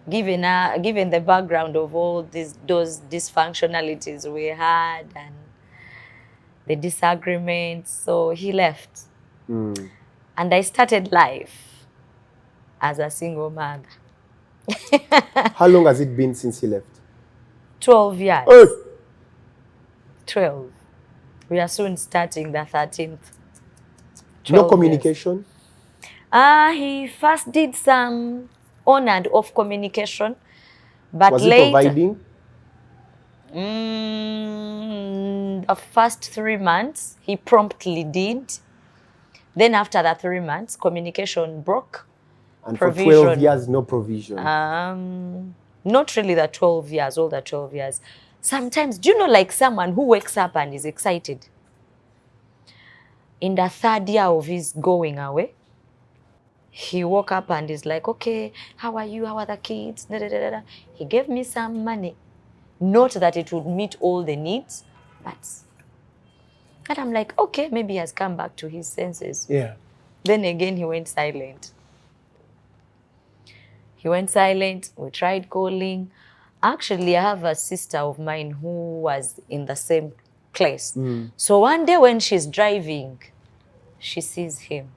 B: Given the background of all those dysfunctionalities we had and the disagreements, so he left. And I started life as a single mother.
A: How long has it been since he left?
B: 12 years.
A: Oh.
B: 12. We are soon starting the 13th.
A: No communication?
B: He first did some on and off communication, but
A: was
B: later,
A: he providing?
B: The first 3 months, he promptly did. Then after the 3 months, communication broke.
A: And
B: provision.
A: For 12 years, no provision?
B: Not really the 12 years, all the 12 years. Sometimes, do you know like someone who wakes up and is excited? In the 3rd year of his going away, he woke up and is like, okay, how are you? How are the kids? Da, da, da, da. He gave me some money. Not that it would meet all the needs, but... And I'm like, okay, maybe he has come back to his senses.
A: Yeah.
B: Then again, he went silent. He went silent. We tried calling. Actually, I have a sister of mine who was in the same place. So one day when she's driving, she sees him.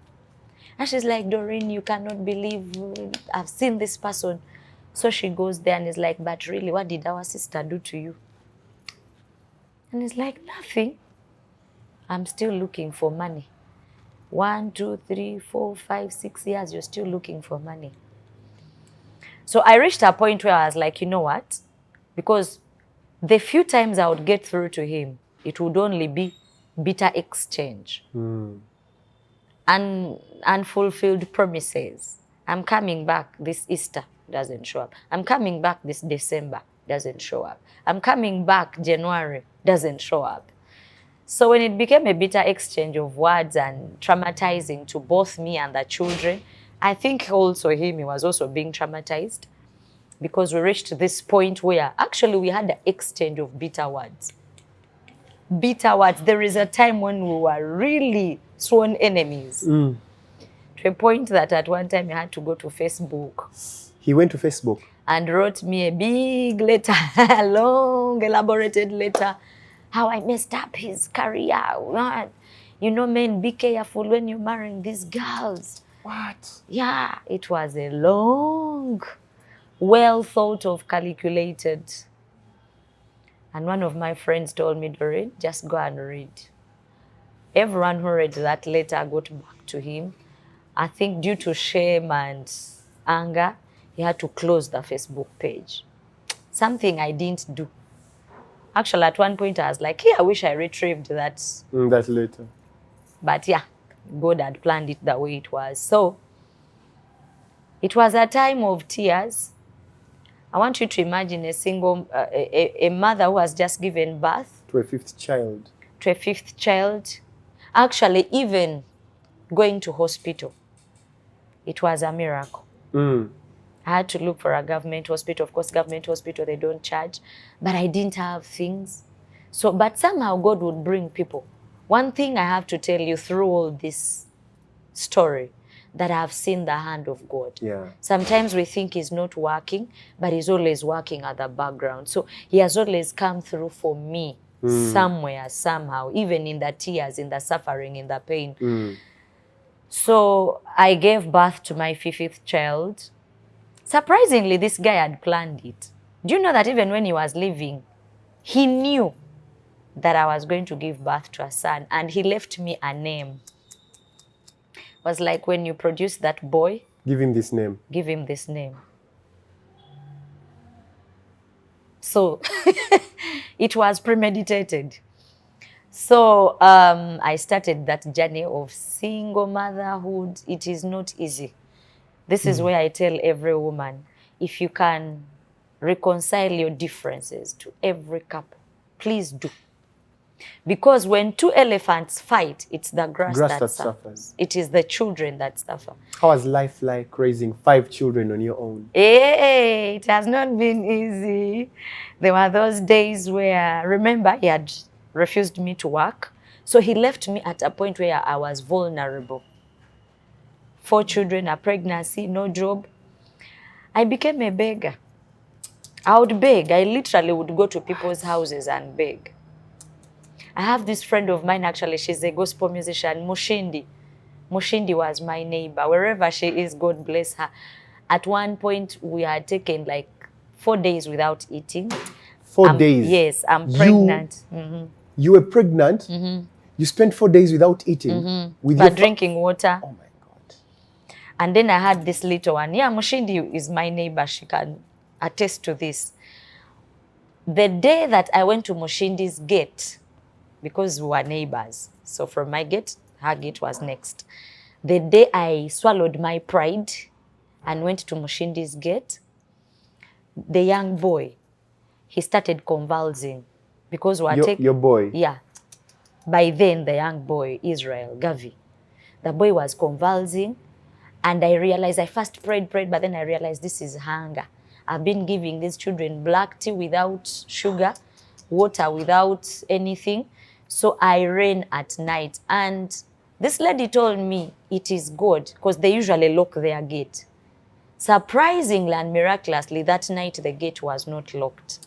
B: And she's like, Dorin, you cannot believe I've seen this person. So she goes there and is like, but really, what did our sister do to you? And he's like, nothing. I'm still looking for money. 1, 2, 3, 4, 5, 6 years, you're still looking for money. So I reached a point where I was like, you know what? Because the few times I would get through to him, it would only be bitter exchange. Unfulfilled promises. I'm coming back this Easter, doesn't show up. I'm coming back this December, doesn't show up. I'm coming back January, doesn't show up. So when it became a bitter exchange of words and traumatizing to both me and the children, I think also he was also being traumatized, because we reached this point where actually we had an exchange of bitter words. Bitter words. There is a time when we were really sworn enemies. To a point that at one time he had to go to Facebook.
A: He went to Facebook?
B: And wrote me a big letter, a long, elaborated letter, how I messed up his career. You know, men, be careful when you're marrying these girls.
A: What?
B: Yeah, it was a long, well thought of, calculated. And one of my friends told me, Dorin, just go and read. Everyone who read that letter got back to him. I think due to shame and anger, he had to close the Facebook page. Something I didn't do. Actually, at one point I was like, hey, I wish I retrieved that.
A: That letter.
B: But yeah, God had planned it the way it was. So it was a time of tears. I want you to imagine a single, a mother who has just given birth.
A: To a fifth child.
B: To a fifth child. Actually, even going to hospital, it was a miracle. I had to look for a government hospital. Of course, government hospital, they don't charge. But I didn't have things. So, but somehow God would bring people. One thing I have to tell you through all this story, that I have seen the hand of God.
A: Yeah.
B: Sometimes we think he's not working, but he's always working at the background. So he has always come through for me somewhere, somehow, even in the tears, in the suffering, in the pain. So I gave birth to my fifth child. Surprisingly, this guy had planned it. Do you know that even when he was leaving, he knew that I was going to give birth to a son, and he left me a name. It was like, when you produce that boy,
A: give him this name.
B: Give him this name. So it was premeditated. So I started that journey of single motherhood. It is not easy. This is where I tell every woman, if you can reconcile your differences to every couple, please do. Because when two elephants fight, it's the grass that suffers. It is the children that suffer.
A: How was life like raising 5 children on your own?
B: Hey, it has not been easy. There were those days where, remember, he had refused me to work. So he left me at a point where I was vulnerable. 4 children, a pregnancy, no job. I became a beggar. I would beg. I literally would go to people's houses and beg. I have this friend of mine, actually, she's a gospel musician, Mushindi. Mushindi was my neighbor. Wherever she is, God bless her. At one point, we had taken like 4 days without eating.
A: 4 days?
B: Yes, I'm pregnant.
A: You were pregnant? You spent 4 days without eating?
B: But drinking water.
A: Oh my God.
B: And then I had this little one. Yeah, Mushindi is my neighbor. She can attest to this. The day that I went to Mushindi's gate, because we were neighbors, so from my gate, her gate was next. The day I swallowed my pride and went to Mushindi's gate, the young boy, he started convulsing. Because we were
A: your boy?
B: Yeah. By then, the young boy, Israel, Gavi, the boy was convulsing, and I realized, I first prayed, but then I realized this is hunger. I've been giving these children black tea without sugar, water without anything. So I ran at night, and this lady told me it is God, because they usually lock their gate. Surprisingly and miraculously, that night the gate was not locked.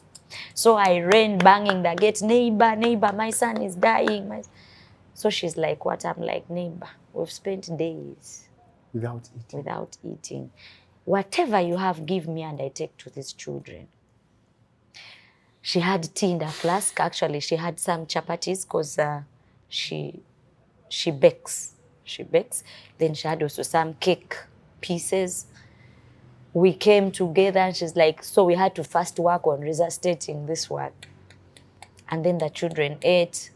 B: So I ran banging the gate, neighbor, neighbor, my son is dying. So she's like, what? I'm like, neighbor, we've spent days without eating. Whatever you have, give me and I take to these children. She had tea in the flask. Actually, she had some chapatis because she bakes. She bakes. Then she had also some cake pieces. We came together and she's like, so we had to first work on resuscitating this one. And then the children ate.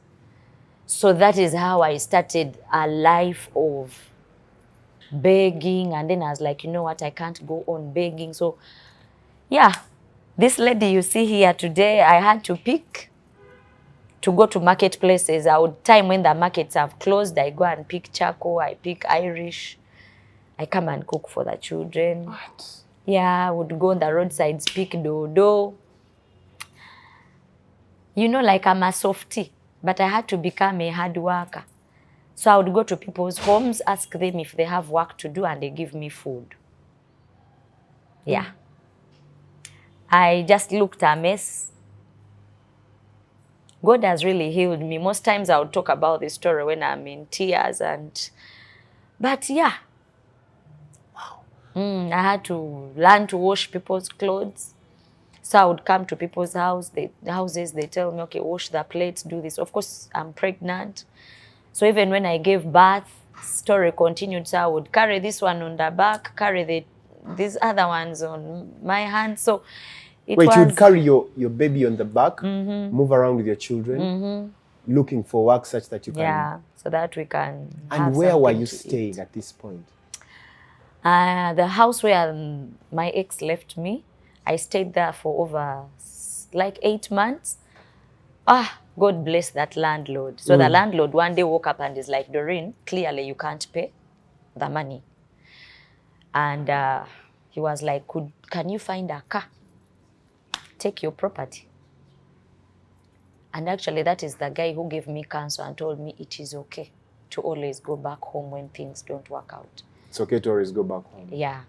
B: So that is how I started a life of begging. And then I was like, you know what, I can't go on begging. So yeah, this lady you see here today, I had to pick to go to marketplaces. I would, time when the markets have closed, I go and pick charcoal, I pick Irish. I come and cook for the children.
A: What?
B: Yeah, I would go on the roadsides, pick dodo. You know, like I'm a softie, but I had to become a hard worker. So I would go to people's homes, ask them if they have work to do, and they give me food. Yeah. I just looked a mess. God has really healed me. Most times I would talk about this story when I'm in tears, but yeah. Wow. I had to learn to wash people's clothes. So I would come to people's houses, they tell me, okay, wash the plates, do this. Of course, I'm pregnant. So even when I gave birth, story continued. So I would carry this one on the back, carry these other ones on my hand. So
A: Wait, you would carry your baby on the back, move around with your children, looking for work such that you can...
B: Yeah, so that we can
A: And where were you staying at this point?
B: The house where my ex left me, I stayed there for over like 8 months. God bless that landlord. So the landlord one day woke up and is like, Dorin, clearly you can't pay the money. And he was like, can you find a car? Take your property. And actually that is the guy who gave me counsel and told me it is okay to always go back home when things don't work out.
A: It's okay to always go back home.
B: Yeah.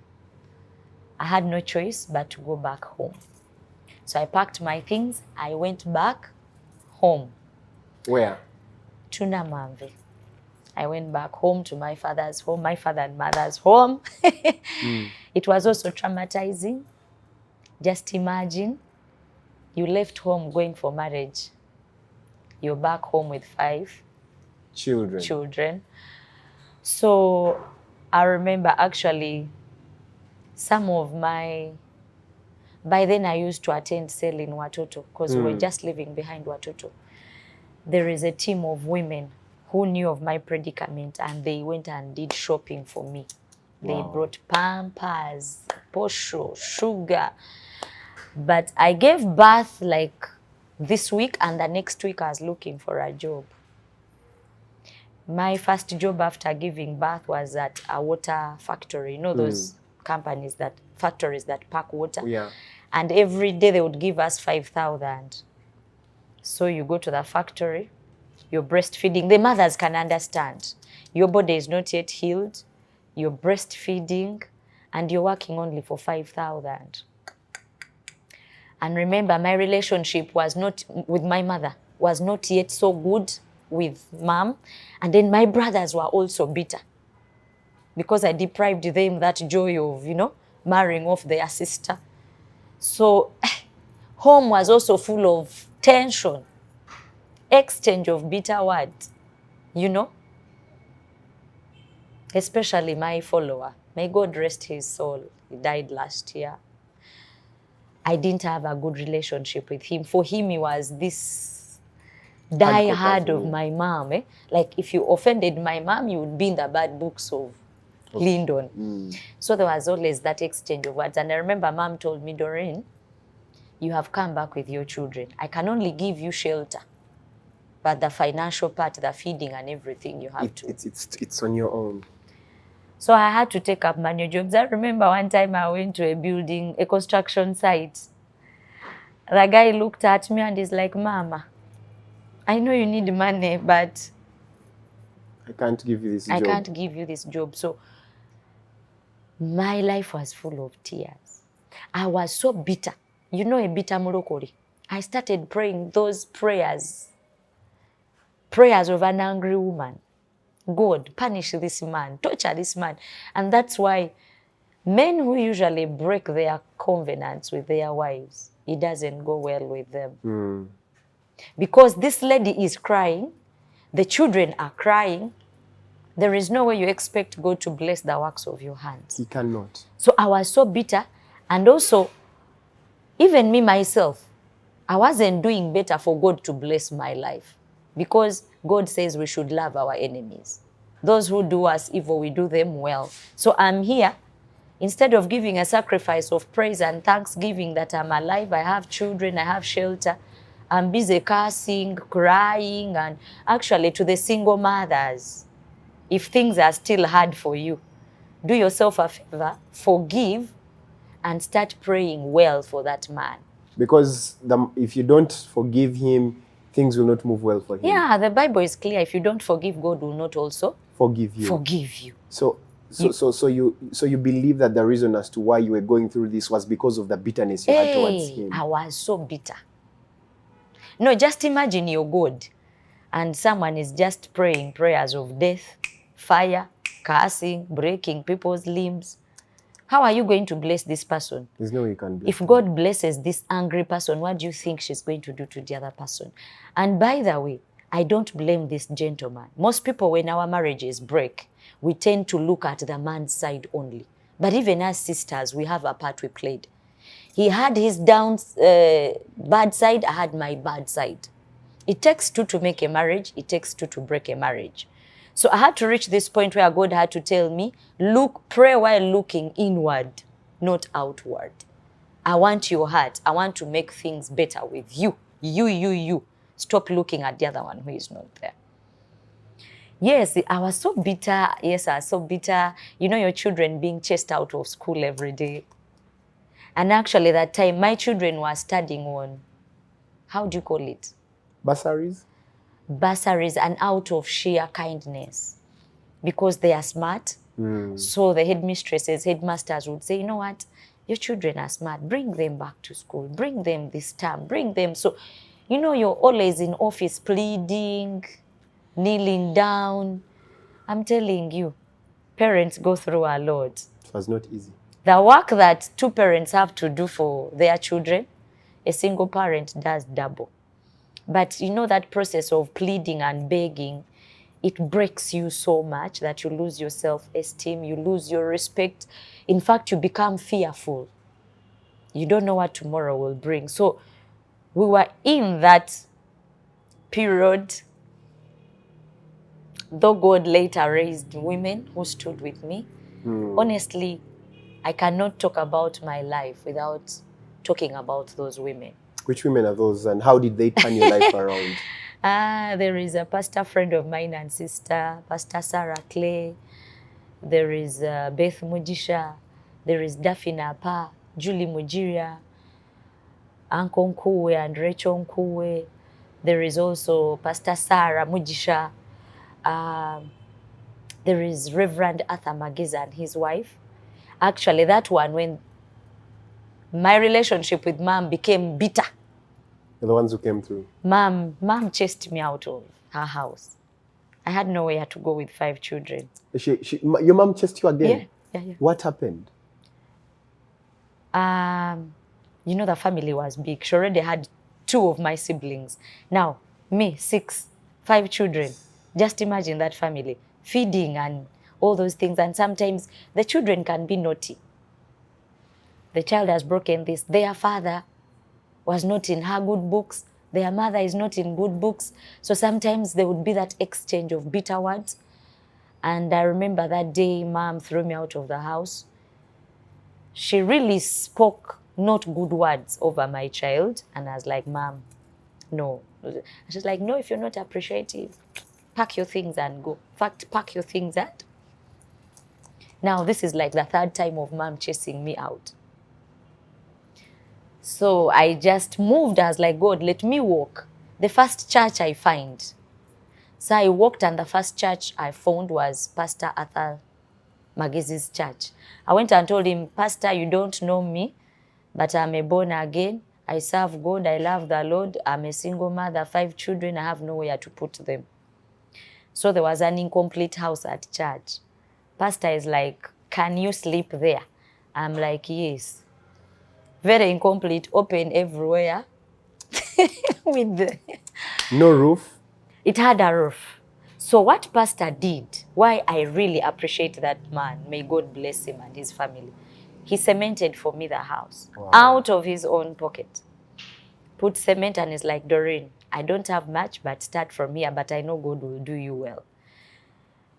B: I had no choice but to go back home. So I packed my things. I went back home.
A: Where?
B: To Namamve. I went back home to my father's home, my father and mother's home. It was also traumatizing. Just imagine, you left home going for marriage. You're back home with 5 children. So I remember actually some of by then I used to attend sale in Watoto because we were just living behind Watoto. There is a team of women who knew of my predicament and they went and did shopping for me. Wow. They brought Pampers, Posho, sugar. But I gave birth like this week and the next week I was looking for a job. My first job after giving birth was at a water factory. You know those factories that pack water?
A: Yeah.
B: And every day they would give us 5,000. So you go to the factory, you're breastfeeding. The mothers can understand. Your body is not yet healed. You're breastfeeding and you're working only for 5,000. And remember, my relationship was not with my mother, was not yet so good with mom. And then my brothers were also bitter because I deprived them that joy of, marrying off their sister. So home was also full of tension, exchange of bitter words, especially my follower. May God rest his soul. He died last year. I didn't have a good relationship with him. For him, he was this die-hard of my mom. Like if you offended my mom, you would be in the bad books of Lyndon. So there was always that exchange of words. And I remember mom told me, Dorin, you have come back with your children. I can only give you shelter. But the financial part, the feeding and everything, you have to.
A: It's on your own.
B: So I had to take up manual jobs. I remember one time I went to a construction site. The guy looked at me and is like, Mama, I know you need money, but
A: I can't give you this job.
B: I can't give you this job. So my life was full of tears. I was so bitter. A bitter Morokori. I started praying those prayers of an angry woman. God, punish this man, torture this man. And that's why men who usually break their covenants with their wives, it doesn't go well with them. Because this lady is crying, the children are crying. There is no way you expect God to bless the works of your hands.
A: He cannot.
B: So I was so bitter. And also, even me myself, I wasn't doing better for God to bless my life. Because God says we should love our enemies. Those who do us evil, we do them well. So I'm here. Instead of giving a sacrifice of praise and thanksgiving that I'm alive, I have children, I have shelter, I'm busy cursing, crying, and actually to the single mothers, if things are still hard for you, do yourself a favor, forgive, and start praying well for that man.
A: Because if you don't forgive him, things will not move well for him.
B: Yeah, the Bible is clear. If you don't forgive, God will not also
A: forgive you. So you believe that the reason as to why you were going through this was because of the bitterness you had towards him.
B: I was so bitter. No, just imagine you're God and someone is just praying prayers of death, fire, cursing, breaking people's limbs. How are you going to bless this person?
A: There's no way you can bless
B: If God blesses this angry person, what do you think she's going to do to the other person? And by the way, I don't blame this gentleman. Most people, when our marriages break, we tend to look at the man's side only. But even as sisters, we have a part we played. He had his bad side, I had my bad side. It takes two to make a marriage, it takes two to break a marriage. So I had to reach this point where God had to tell me, pray while looking inward, not outward. I want your heart. I want to make things better with you. You. Stop looking at the other one who is not there. Yes, I was so bitter. Yes, I was so bitter. You know, your children being chased out of school every day. And actually that time, my children were studying on, how do you call it?
A: Bursaries?
B: Bursaries, and out of sheer kindness. Because they are smart. So the headmistresses, headmasters would say, you know what? Your children are smart. Bring them back to school. Bring them this term. Bring them. So, you know, you're always in office pleading, kneeling down. I'm telling you, parents go through a lot.
A: It was not easy.
B: The work that two parents have to do for their children, a single parent does double. But you know that process of pleading and begging, it breaks you so much that you lose your self-esteem, you lose your respect. In fact, you become fearful. You don't know what tomorrow will bring. So we were in that period. Though God later raised women who stood with me, honestly, I cannot talk about my life without talking about those women.
A: Which women are those, and how did they turn your life around?
B: There is a pastor friend of mine and sister, Pastor Sarah Clay. There is Beth Mujisha. There is Daphne Pa, Julie Mujiria, Uncle Nkuwe and Rachel Nkuwe. There is also Pastor Sarah Mujisha. There is Reverend Arthur Magiza and his wife. Actually, that one, when my relationship with Mom became bitter.
A: You're the ones who came through.
B: Mom chased me out of her house. I had nowhere to go with 5 children.
A: Your mom chased you again?
B: Yeah.
A: What happened?
B: You know, the family was big. She already had 2 of my siblings. Now, me, 6, 5 children. Just imagine that family. Feeding and all those things. And sometimes the children can be naughty. The child has broken this. Their father was not in her good books. Their mother is not in good books. So sometimes there would be that exchange of bitter words. And I remember that day Mom threw me out of the house. She really spoke not good words over my child. And I was like, Mom, no. She's like, no, if you're not appreciative, pack your things and go. In fact, pack your things and. Now, this is like the 3rd time of Mom chasing me out. So I just moved. I was like, God, let me walk. The first church I find. So I walked, and the first church I found was Pastor Arthur Magiza's church. I went and told him, Pastor, you don't know me, but I'm a born again. I serve God. I love the Lord. I'm a single mother, 5 children. I have nowhere to put them. So there was an incomplete house at church. Pastor is like, can you sleep there? I'm like, yes. Very incomplete, open everywhere. With the
A: no roof?
B: It had a roof. So what Pastor did, why I really appreciate that man, may God bless him and his family, he cemented for me the house. Wow. Out of his own pocket. Put cement and is like, Dorin, I don't have much, but start from here, but I know God will do you well.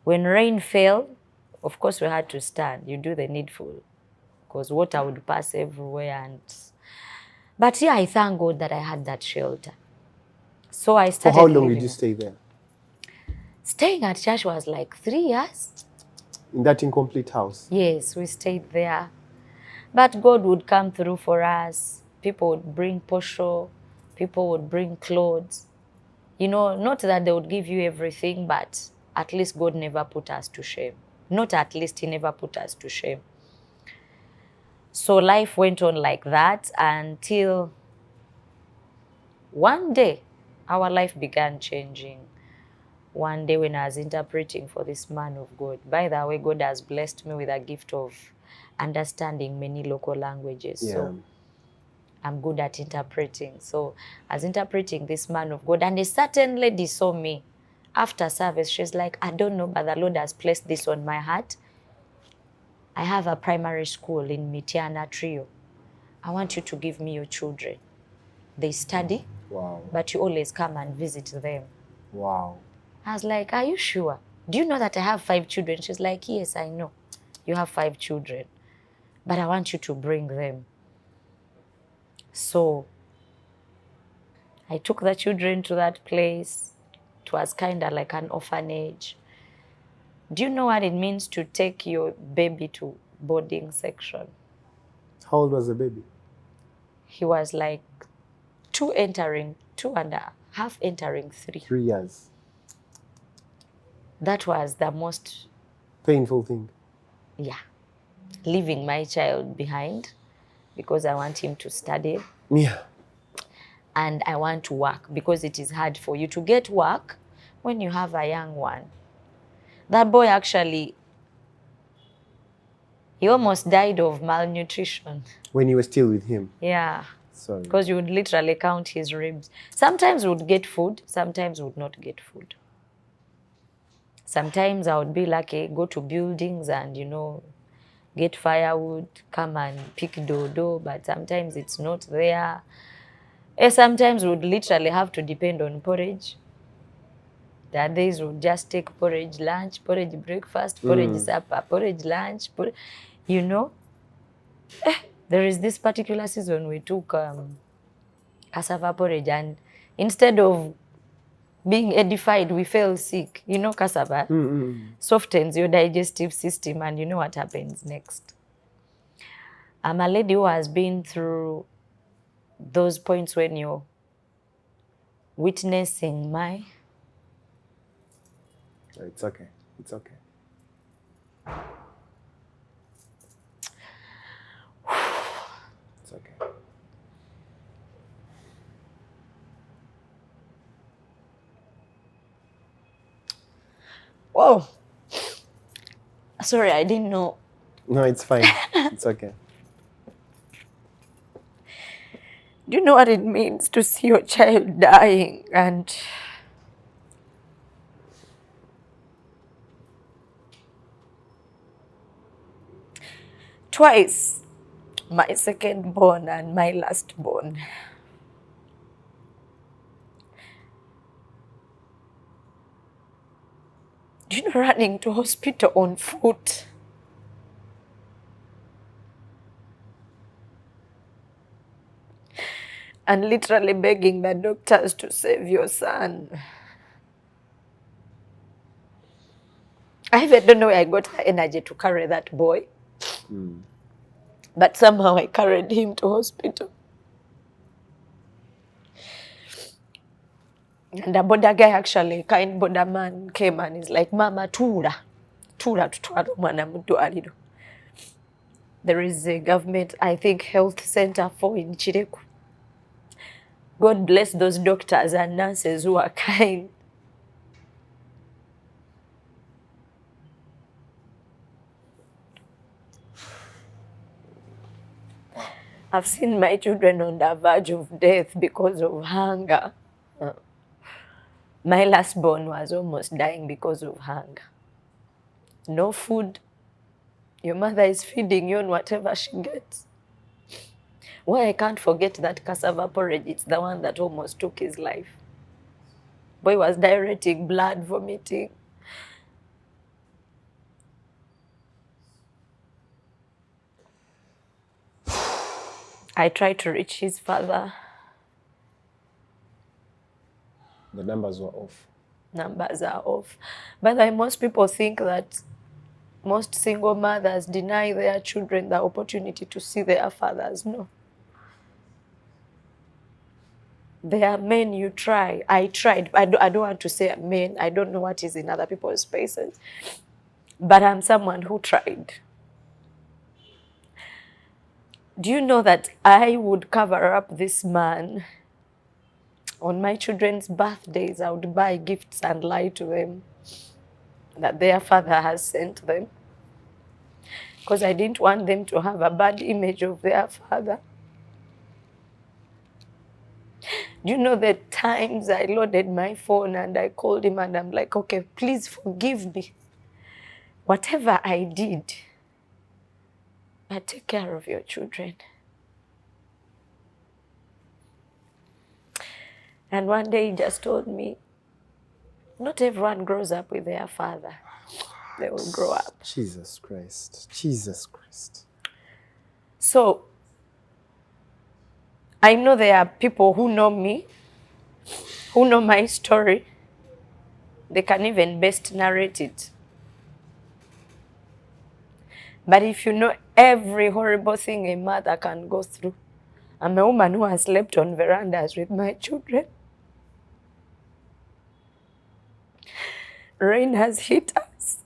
B: When rain fell, of course we had to stand. You do the needful. Because water would pass everywhere. But yeah, I thank God that I had that shelter. So I started.
A: For how long did you stay there?
B: Staying at church was like 3 years.
A: In that incomplete house?
B: Yes, we stayed there. But God would come through for us. People would bring posho. People would bring clothes. You know, not that they would give you everything, but at least God never put us to shame. Not at least, He never put us to shame. So life went on like that until one day our life began changing. One day when I was interpreting for this man of God. By the way, God has blessed me with a gift of understanding many local languages.
A: Yeah.
B: So I'm good at interpreting. So I was interpreting this man of God, and a certain lady saw me after service. She's like, I don't know, but the Lord has placed this on my heart. I have a primary school in Mitiana Trio. I want you to give me your children. They study,
A: wow,
B: but you always come and visit them.
A: Wow.
B: I was like, are you sure? Do you know that I have 5 children? She's like, yes, I know. You have 5 children, but I want you to bring them. So I took the children to that place. It was kind of like an orphanage. Do you know what it means to take your baby to boarding section?
A: How old was the baby?
B: He was like 2 entering 2.5 entering 3.
A: 3 years.
B: That was the most
A: painful thing.
B: Yeah. Leaving my child behind because I want him to study.
A: Yeah.
B: And I want to work because it is hard for you to get work when you have a young one. That boy actually, he almost died of malnutrition.
A: When you were still with him?
B: Yeah.
A: Sorry.
B: Because you would literally count his ribs. Sometimes we would get food, sometimes we would not get food. Sometimes I would be lucky, go to buildings and, you know, get firewood, come and pick dodo, but sometimes it's not there. Sometimes we would literally have to depend on porridge. The other days we would just take porridge lunch, porridge breakfast, porridge supper, porridge lunch, you know. There is this particular season we took cassava porridge, and instead of being edified, we fell sick. You know, cassava softens your digestive system, and you know what happens next. I'm a lady who has been through those points when you're witnessing my...
A: It's okay. It's okay. It's okay.
B: Whoa. Sorry, I didn't know.
A: No, it's fine. It's okay.
B: Do you know what it means to see your child dying? And twice, my second born and my last born. Do you know, running to hospital on foot? And literally begging the doctors to save your son. I even don't know where I got the energy to carry that boy. But somehow I carried him to hospital. And the border guy, actually, kind border man, came and he's like, Mama, tura tutwala omwana mu ddwaliro. There is a government, I think, health center for in Chireku. God bless those doctors and nurses who are kind. I've seen my children on the verge of death because of hunger. My last born was almost dying because of hunger. No food. Your mother is feeding you on whatever she gets. Why I can't forget that cassava porridge, it's the one that almost took his life. Boy was diuretic, blood, vomiting. I tried to reach his father.
A: The numbers were off.
B: Numbers are off. But most people think that most single mothers deny their children the opportunity to see their fathers. No. There are men you try. I tried. I don't want to say men. I don't know what is in other people's spaces. But I'm someone who tried. Do you know that I would cover up this man? On my children's birthdays, I would buy gifts and lie to them that their father has sent them. Because I didn't want them to have a bad image of their father. Do you know the times I loaded my phone and I called him and I'm like, okay, please forgive me. Whatever I did, but take care of your children. And one day he just told me, not everyone grows up with their father. They will grow up.
A: Jesus Christ. Jesus Christ.
B: So, I know there are people who know me, who know my story. They can even best narrate it. But if you know every horrible thing a mother can go through, I'm a woman who has slept on verandas with my children. Rain has hit us.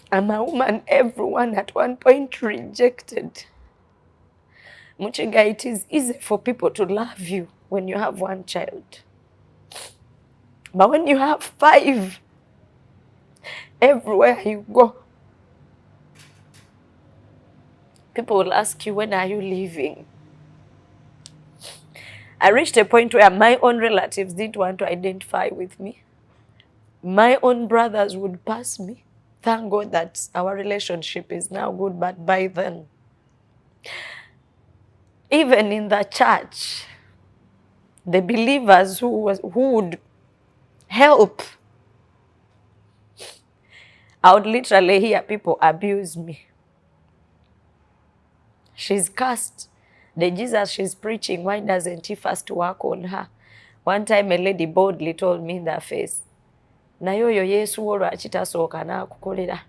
B: I'm a woman everyone at one point rejected. Muchiga, it is easy for people to love you when you have one child. But when you have 5, everywhere you go, people will ask you, when are you leaving? I reached a point where my own relatives didn't want to identify with me. My own brothers would pass me. Thank God that our relationship is now good, but by then, even in the church, the believers who would help, I would literally hear people abuse me. She's cursed. The Jesus she's preaching, why doesn't he first work on her? One time a lady boldly told me in the face, nayo yo Yesu lwaki tasooka n'akukolera.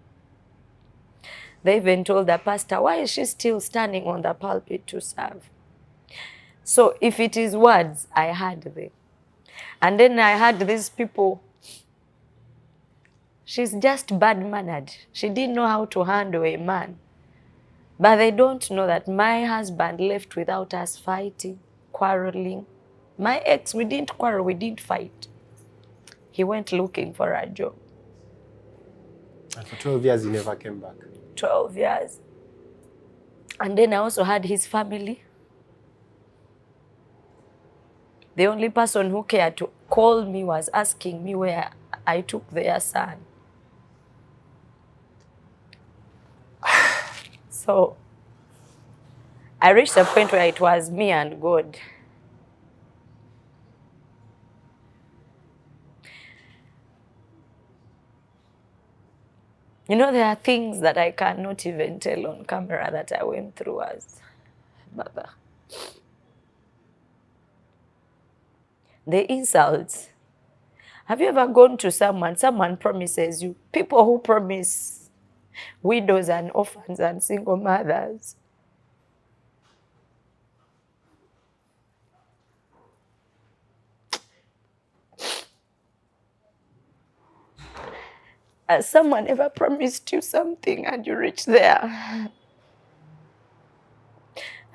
B: They even told the pastor, why is she still standing on the pulpit to serve? So if it is words, I heard them. And then I heard these people, she's just bad-mannered. She didn't know how to handle a man. But they don't know that my husband left without us fighting, quarreling. My ex, we didn't quarrel, we didn't fight. He went looking for a job.
A: And for 12 years, he never came back.
B: 12 years. And then I also had his family. The only person who cared to call me was asking me where I took their son. So I reached a point where it was me and God. You know, there are things that I cannot even tell on camera that I went through as mother. The insults. Have you ever gone to someone promises you, people who promise widows and orphans and single mothers, has someone ever promised you something and you reach there?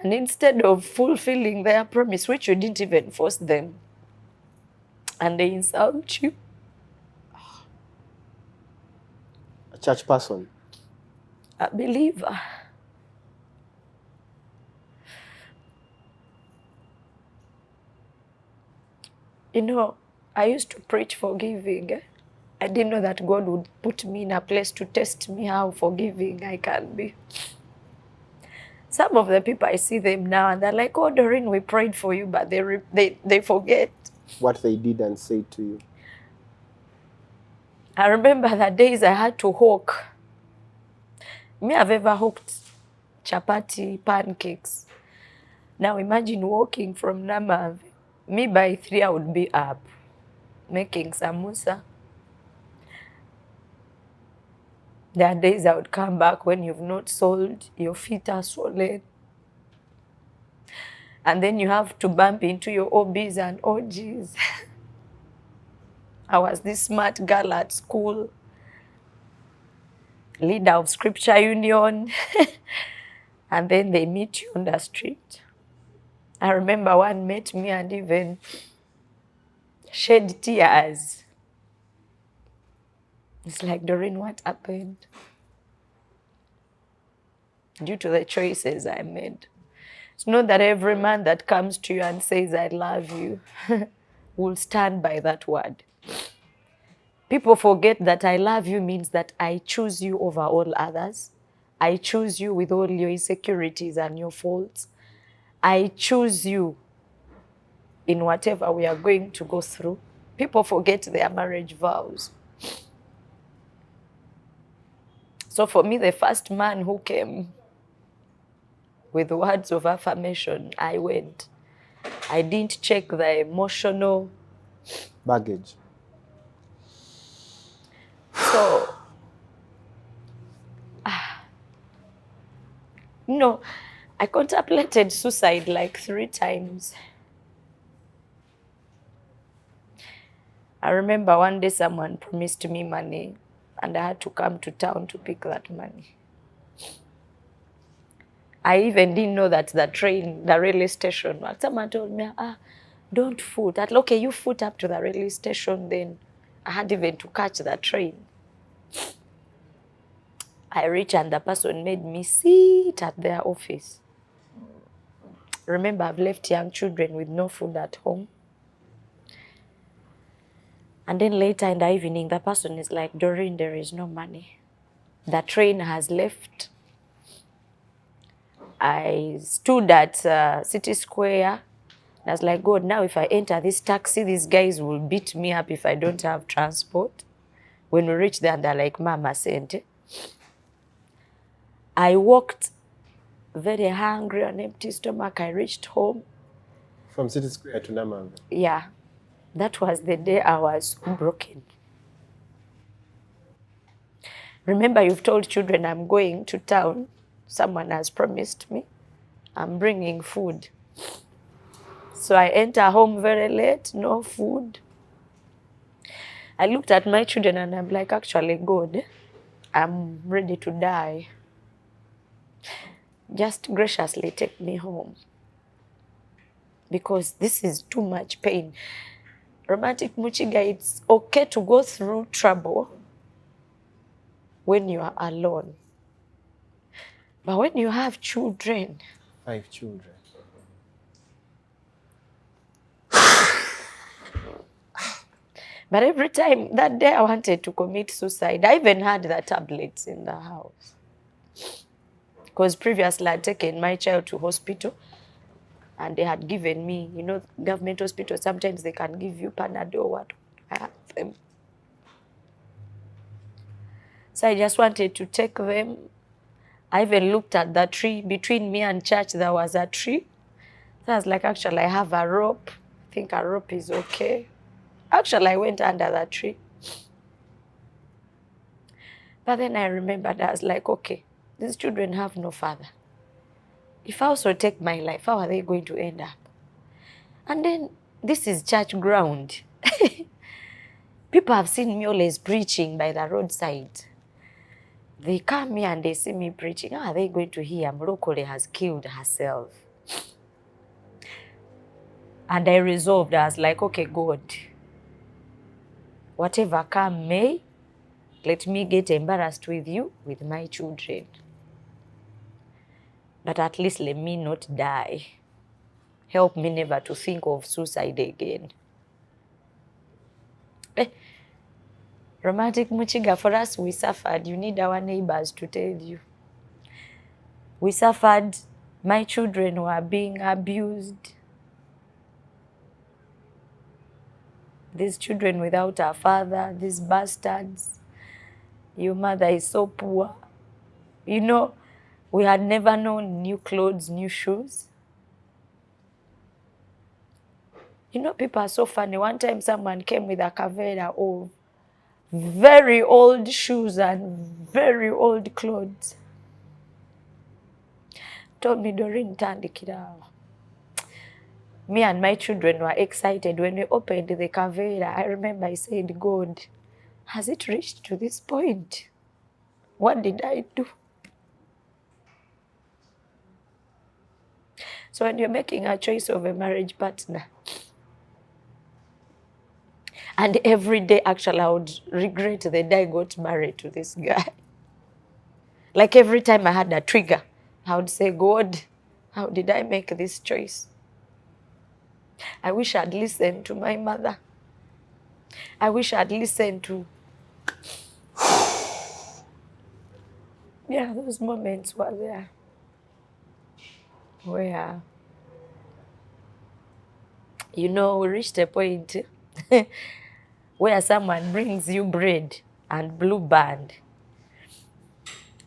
B: And instead of fulfilling their promise, which you didn't even force them, and they insult you?
A: A church person?
B: A believer. You know, I used to preach forgiving. I didn't know that God would put me in a place to test me how forgiving I can be. Some of the people, I see them now and they're like, oh, Dorin, we prayed for you, but they forget
A: what they did and said to you.
B: I remember the days I had to hawk. Me, I've ever hawked chapati, pancakes. Now imagine walking from Namav Me by 3, I would be up making samosa. There are days I would come back when you've not sold, your feet are swollen. And then you have to bump into your OBs and OGs. I was this smart girl at school, leader of Scripture Union. And then they meet you on the street. I remember one met me and even shed tears. It's like, Doreen, what happened? Due to the choices I made. It's not that every man that comes to you and says, I love you, will stand by that word. People forget that I love you means that I choose you over all others. I choose you with all your insecurities and your faults. I choose you in whatever we are going to go through. People forget their marriage vows. So for me, the first man who came with words of affirmation, I went. I didn't check the emotional
A: baggage.
B: So, no, I contemplated suicide like 3 times. I remember one day someone promised me money and I had to come to town to pick that money. I even didn't know that the railway station, someone told me, don't foot. I said, okay, you foot up to the railway station, then I had even to catch the train. I reached and the person made me sit at their office. Remember, I've left young children with no food at home. And then later in the evening, the person is like, Doreen, there is no money. The train has left. I stood at City Square. I was like, God, now if I enter this taxi, these guys will beat me up if I don't have transport. When we reached there, they're like, Mama sent. I walked very hungry, on empty stomach. I reached home.
A: From City Square to Namanga?
B: Yeah. That was the day I was broken. Remember, you've told children I'm going to town. Someone has promised me. I'm bringing food. So I enter home very late, no food. I looked at my children and I'm like, actually, God, I'm ready to die. Just graciously take me home. Because this is too much pain. Romantic Muchiga, it's okay to go through trouble when you are alone. But when you have children...
A: 5 children.
B: But every time, that day I wanted to commit suicide. I even had the tablets in the house. Because previously I'd taken my child to hospital and they had given me, government hospital, sometimes they can give you Panadol, what I had them. So I just wanted to take them. I even looked at the tree. Between me and church, there was a tree. So I was like, actually, I have a rope. I think a rope is okay. Actually, I went under the tree. But then I remembered, I was like, okay, these children have no father. If I also take my life, how are they going to end up? And then this is church ground. People have seen me always preaching by the roadside. They come here and they see me preaching. How are they going to hear Mlokole has killed herself? And I resolved, I was like, okay, God, whatever come may, let me get embarrassed with you, with my children. But at least let me not die. Help me never to think of suicide again. Romantic Muchiga, for us, we suffered. You need our neighbors to tell you. We suffered. My children were being abused. These children without a father, these bastards. Your mother is so poor. We had never known new clothes, new shoes. You know, people are so funny. One time someone came with a kavera of very old shoes and very old clothes. Told me, Dorin, tandikira. Me and my children were excited when we opened the kavera. I remember I said, God, has it reached to this point? What did I do? So when you're making a choice of a marriage partner, and every day actually I would regret the day I got married to this guy. Like every time I had a trigger, I would say, God, how did I make this choice? I wish I'd listened to my mother. I wish I'd listened to... Yeah, those moments were there where, you know, we reached a point where someone brings you bread and blue band.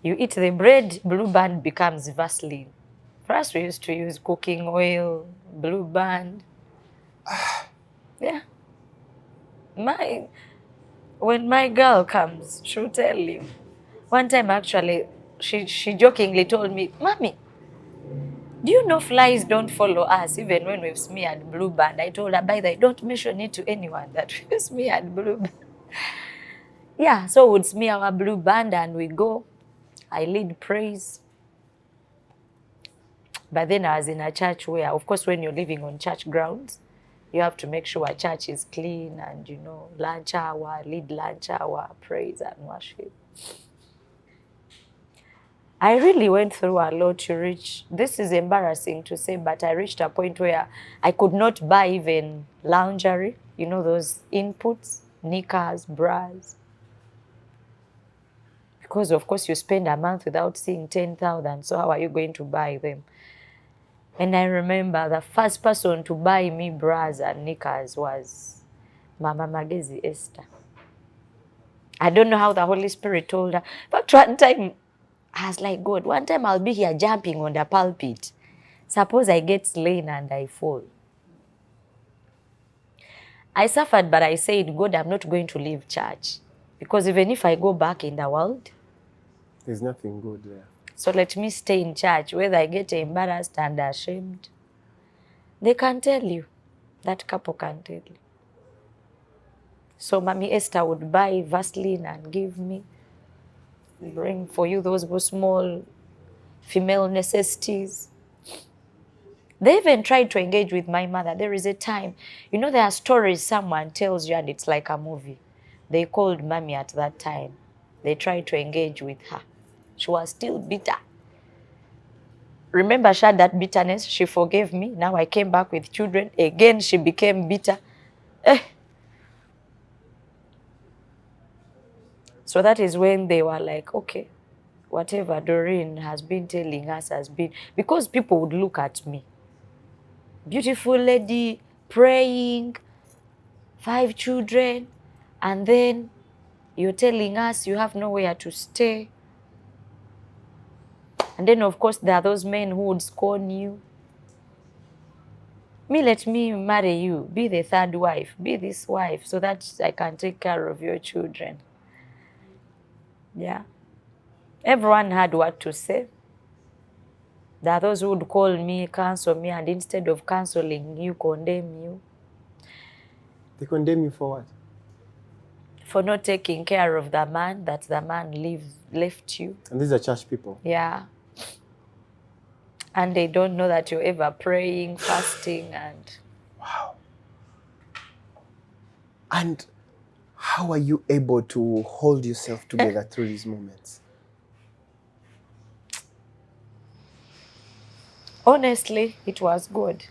B: You eat the bread, blue band becomes Vaseline. For us, we used to use cooking oil, blue band. Yeah. When my girl comes, she'll tell you. One time, actually, she jokingly told me, Mommy, do you know flies don't follow us even when we've smeared blue band? I told her, by the way, don't mention it to anyone that we smeared blue band. Yeah, so we'd smear our blue band and we go. I lead praise. But then I was in a church where, of course, when you're living on church grounds, you have to make sure a church is clean and, you know, lunch hour, lead lunch hour, praise and worship. I really went through a lot to reach, this is embarrassing to say, but I reached a point where I could not buy even lingerie, you know, those inputs, knickers, bras. Because, of course, you spend a month without seeing 10,000, so how are you going to buy them? And I remember the first person to buy me bras and knickers was Mama Magezi Esther. I don't know how the Holy Spirit told her, but one time, I was like, God, one time I'll be here jumping on the pulpit. Suppose I get slain and I fall. I suffered, but I said, God, I'm not going to leave church. Because even if I go back in the world,
A: there's nothing good there.
B: So let me stay in church, whether I get embarrassed and ashamed. They can tell you. That couple can tell you. So Mommy Esther would buy Vaseline and give me. Bring for you those small female necessities. They even tried to engage with my mother. There is a time, you know, there are stories someone tells you and it's like a movie. They called Mommy at that time. They tried to engage with her. She was still bitter. Remember, she had that bitterness. She forgave me. Now I came back with children. Again, she became bitter. So that is when they were like, okay, whatever Doreen has been telling us has been, because people would look at me. Beautiful lady, praying, 5 children, and then you're telling us you have nowhere to stay. And then, of course, there are those men who would scorn you. Let me marry you, be the third wife, be this wife, so that I can take care of your children. Yeah. Everyone had what to say. There are those who would call me, cancel me, and instead of canceling you, condemn you.
A: They condemn you for what?
B: For not taking care of the man that the man left you.
A: And these are church people?
B: Yeah. And they don't know that you're ever praying, fasting, and...
A: Wow. And how are you able to hold yourself together through these moments?
B: Honestly, it was good.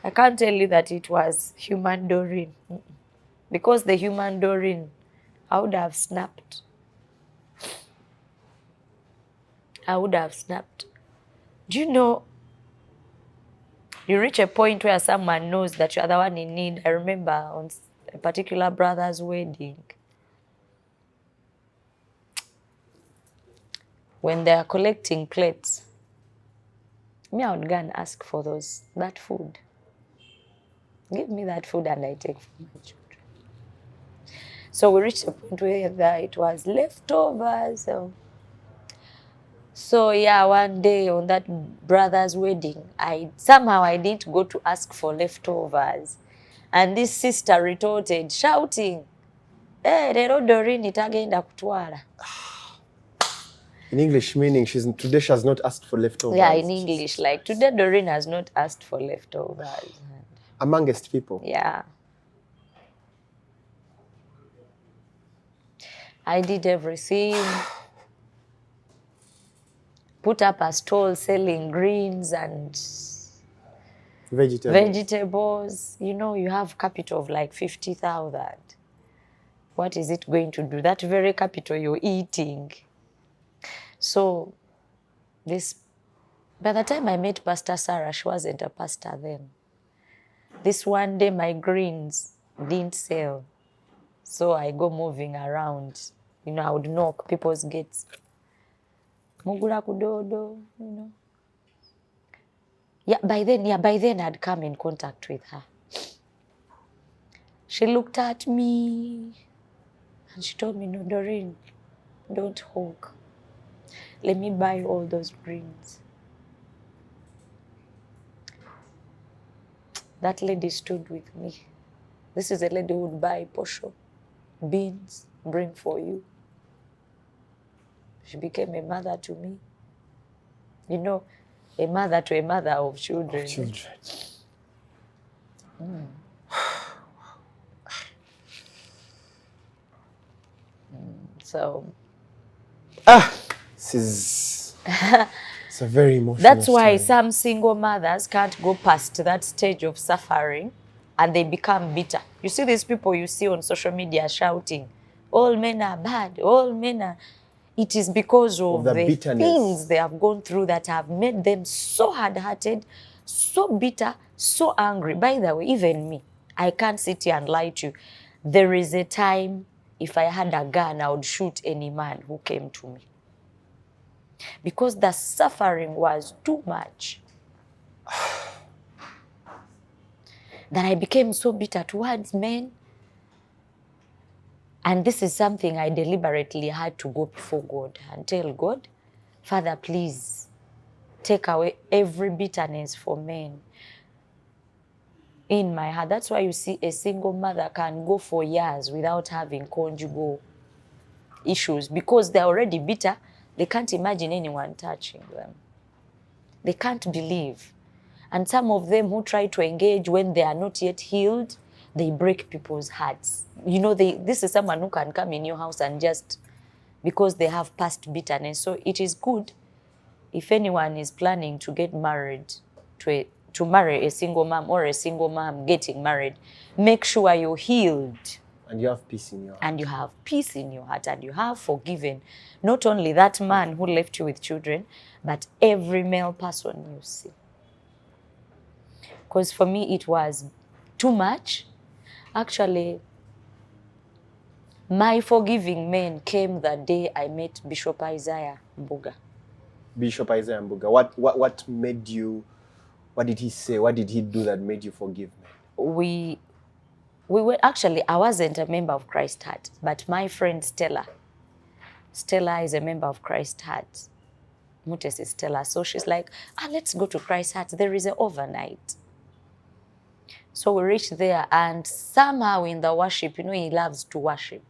B: I can't tell you that it was human Doreen. Because the human Doreen, I would have snapped. I would have snapped. Do you know, you reach a point where someone knows that you're the one in need. I remember on a particular brother's wedding, when they are collecting plates, I would go and ask for that food. Give me that food and I take from my children. So we reached a point where it was leftovers. So yeah, one day on that brother's wedding, I didn't go to ask for leftovers. And this sister retorted, shouting, "Hey, lero Dorin itagenda kutwala."
A: In English, meaning today she has not asked for leftovers.
B: Yeah, in English, like today Dorin has not asked for leftovers.
A: Amongst people.
B: Yeah. I did everything. Put up a stall selling greens and vegetables. You know, you have capital of like 50,000. What is it going to do? That very capital you're eating. So by the time I met Pastor Sarah, she wasn't a pastor then. This one day my greens didn't sell. So I go moving around. You know, I would knock people's gates. Mugula kudodo, you know. Yeah, by then I'd come in contact with her. She looked at me and she told me, "No, Doreen, don't hawk. Let me buy all those greens." That lady stood with me. This is a lady who would buy posho, beans, bring for you. She became a mother to me. You know, a mother to a mother of children. So.
A: This is it's a very emotional
B: That's why
A: story.
B: some single mothers can't go past that stage of suffering and they become bitter. You see these people you see on social media shouting, all men are bad, all men are... It is because of the things they have gone through that have made them so hard-hearted, so bitter, so angry. By the way, even me, I can't sit here and lie to you. There is a time, if I had a gun, I would shoot any man who came to me. Because the suffering was too much. That I became so bitter towards men. And this is something I deliberately had to go before God and tell God, Father, please take away every bitterness for men in my heart. That's why you see a single mother can go for years without having conjugal issues because they're already bitter. They can't imagine anyone touching them. They can't believe. And some of them who try to engage when they are not yet healed, they break people's hearts. You know, this is someone who can come in your house and just, because they have past bitterness. So it is good if anyone is planning to get married, to marry a single mom or a single mom getting married, make sure you're healed.
A: And you have peace in your heart.
B: And you have peace in your heart and you have forgiven not only that man who left you with children, but every male person you see. Because for me, it was too much. Actually, my forgiving men came the day I met Bishop Isaiah Mbuga.
A: Bishop Isaiah Mbuga. What made you, what did he say? What did he do that made you forgive me?
B: We were, actually, I wasn't a member of Christ Heart, but my friend Stella is a member of Christ Heart. Mutes is Stella. So she's like, let's go to Christ Heart. There is an overnight. So we reached there, and somehow in the worship, you know, he loves to worship.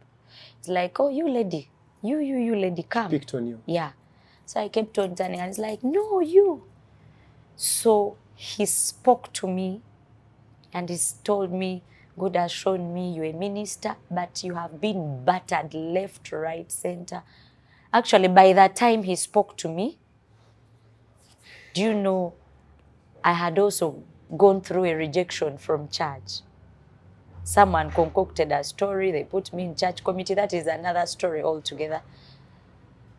B: It's like, oh, you lady, you lady, come.
A: Picked on you.
B: Yeah. So I kept on turning, and it's like, no, you. So he spoke to me, and he told me, God has shown me you're a minister, but you have been battered left, right, center. Actually, by the time he spoke to me, do you know, I had also gone through a rejection from church. Someone concocted a story, they put me in church committee. That is another story altogether.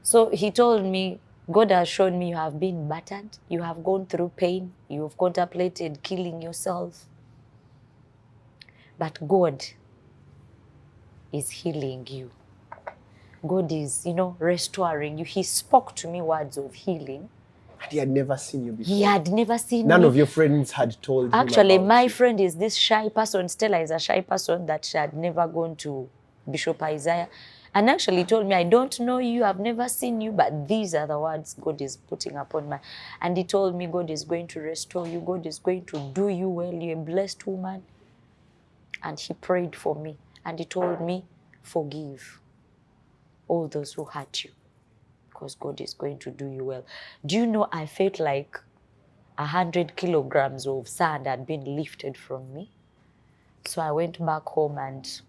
B: So he told me, God has shown me you have been battered, you have gone through pain, you have contemplated killing yourself. But God is healing you. God is, you know, restoring you. He spoke to me words of healing.
A: And he had never seen you before?
B: He had never seen
A: None
B: me.
A: of your friends had told him
B: Actually,
A: about
B: my
A: you.
B: friend is this shy person. Stella is a shy person that she had never gone to Bishop Isaiah. And actually told me, I don't know you, I've never seen you, but these are the words God is putting upon my... And he told me, God is going to restore you. God is going to do you well. You're a blessed woman. And he prayed for me. And he told me, forgive all those who hurt you, because God is going to do you well. Do you know, I felt like 100 kilograms of sand had been lifted from me. So I went back home and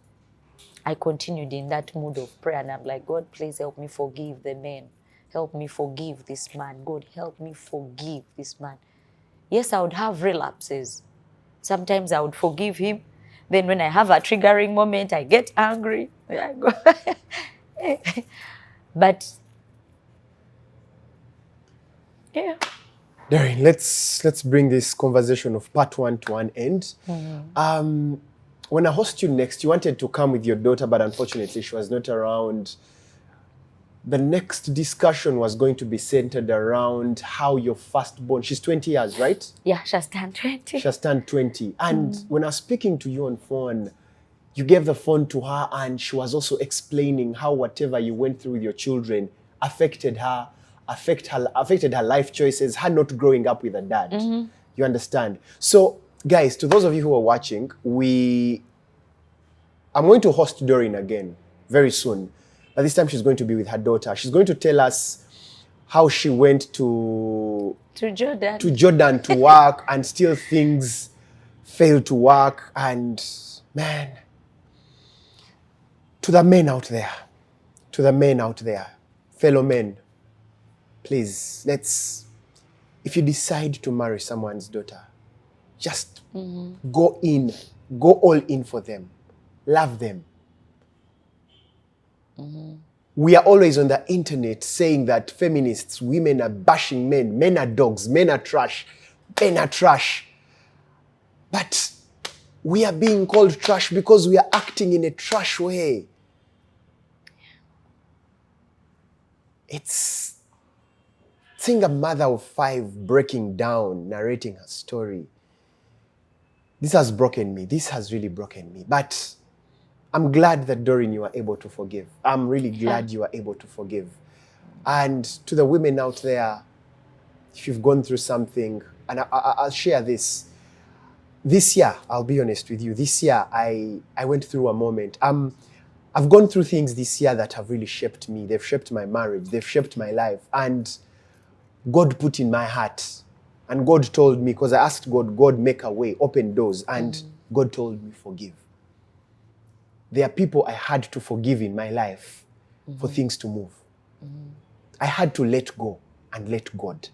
B: I continued in that mood of prayer. And I'm like, God, please help me forgive the men. Help me forgive this man. God, help me forgive this man. Yes, I would have relapses. Sometimes I would forgive him. Then when I have a triggering moment, I get angry. But yeah.
A: Dorin, let's bring this conversation of part 1 to an end. When I host you next, you wanted to come with your daughter, but unfortunately she was not around. The next discussion was going to be centered around how your firstborn, she's 20 years, right?
B: Yeah, she has turned 20.
A: She has turned 20. And when I was speaking to you on phone, you gave the phone to her and she was also explaining how whatever you went through with your children affected her life choices, her not growing up with a dad. You understand? So, guys, to those of you who are watching, I'm going to host Dorin again very soon. But this time she's going to be with her daughter. She's going to tell us how she went to Jordan to work and still things failed to work. And man, to the men out there, fellow men, please, if you decide to marry someone's daughter, just go all in for them. Love them. We are always on the internet saying that feminists, women are bashing men, men are dogs, men are trash, men are trash. But we are being called trash because we are acting in a trash way. It's seeing a mother of 5 breaking down, narrating her story. This has broken me. This has really broken me. But I'm glad that, Dorin, you are able to forgive. I'm really glad you are able to forgive. And to the women out there, if you've gone through something, and I'll share this. This year, I'll be honest with you, this year I went through a moment. I've gone through things this year that have really shaped me. They've shaped my marriage. They've shaped my life. And God put in my heart. And God told me, because I asked God, make a way, open doors. And God told me, forgive. There are people I had to forgive in my life for things to move. I had to let go and let God.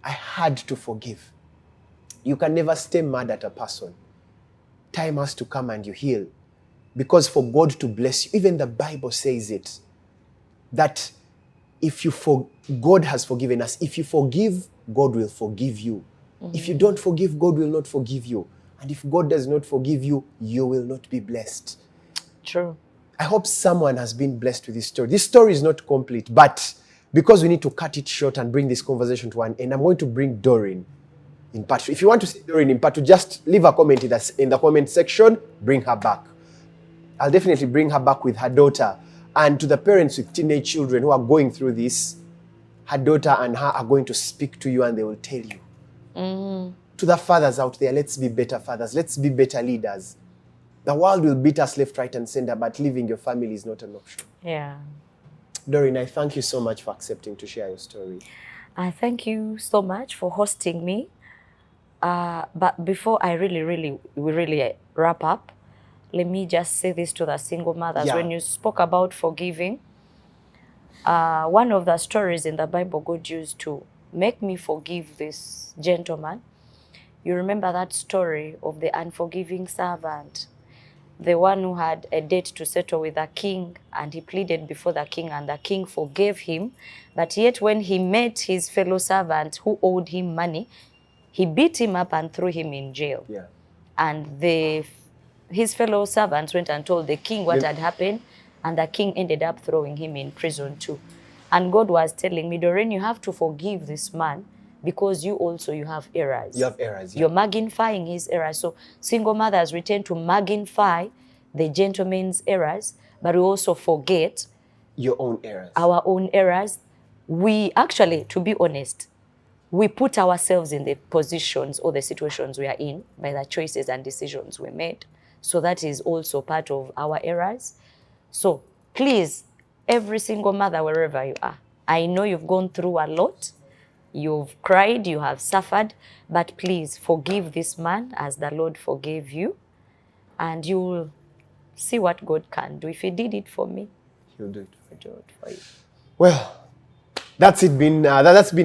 A: I had to forgive. You can never stay mad at a person. Time has to come and you heal. Because for God to bless you, even the Bible says it, that God has forgiven us. If you forgive, God will forgive you. If you don't forgive, God will not forgive you. And if God does not forgive you, you will not be blessed.
B: True.
A: I hope someone has been blessed with this story. This story is not complete, but because we need to cut it short and bring this conversation to an end, I'm going to bring Dorin in part 2. If you want to see Dorin in part 2, just leave a comment in the comment section. Bring her back. I'll definitely bring her back with her daughter. And to the parents with teenage children who are going through this, her daughter and her are going to speak to you and they will tell you. To the fathers out there, let's be better fathers. Let's be better leaders. The world will beat us left, right, and center, but leaving your family is not an option.
B: Yeah.
A: Dorin, I thank you so much for accepting to share your story.
B: I thank you so much for hosting me. But before I really wrap up, let me just say this to the single mothers.
A: Yeah.
B: When you spoke about forgiving, one of the stories in the Bible God used to make me forgive this gentleman. You remember that story of the unforgiving servant, the one who had a debt to settle with the king, and he pleaded before the king, and the king forgave him. But yet when he met his fellow servant who owed him money, he beat him up and threw him in jail.
A: Yeah.
B: And his fellow servants went and told the king what had happened, and the king ended up throwing him in prison too. And God was telling me, Doreen, you have to forgive this man because you have errors.
A: You have errors. Yeah.
B: You're magnifying his errors. So single mothers retend to magnify the gentleman's errors, but we also forget
A: your own errors.
B: Our own errors. We actually, to be honest, we put ourselves in the positions or the situations we are in by the choices and decisions we made. So that is also part of our errors. So please, every single mother, wherever you are, I know you've gone through a lot. You've cried, you have suffered, but please forgive this man as the Lord forgave you, and you will see what God can do. If he did it for me,
A: he'll do it
B: for you.
A: Well, that's been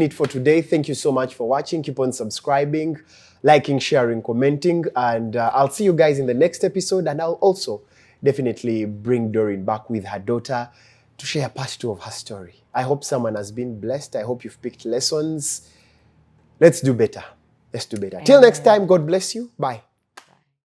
A: it for today. Thank you so much for watching. Keep on subscribing, liking, sharing, commenting, and I'll see you guys in the next episode. And I'll also definitely bring Dorin back with her daughter to share part 2 of her story. I hope someone has been blessed. I hope you've picked lessons. Let's do better. Let's do better. Till next time, God bless you. Bye.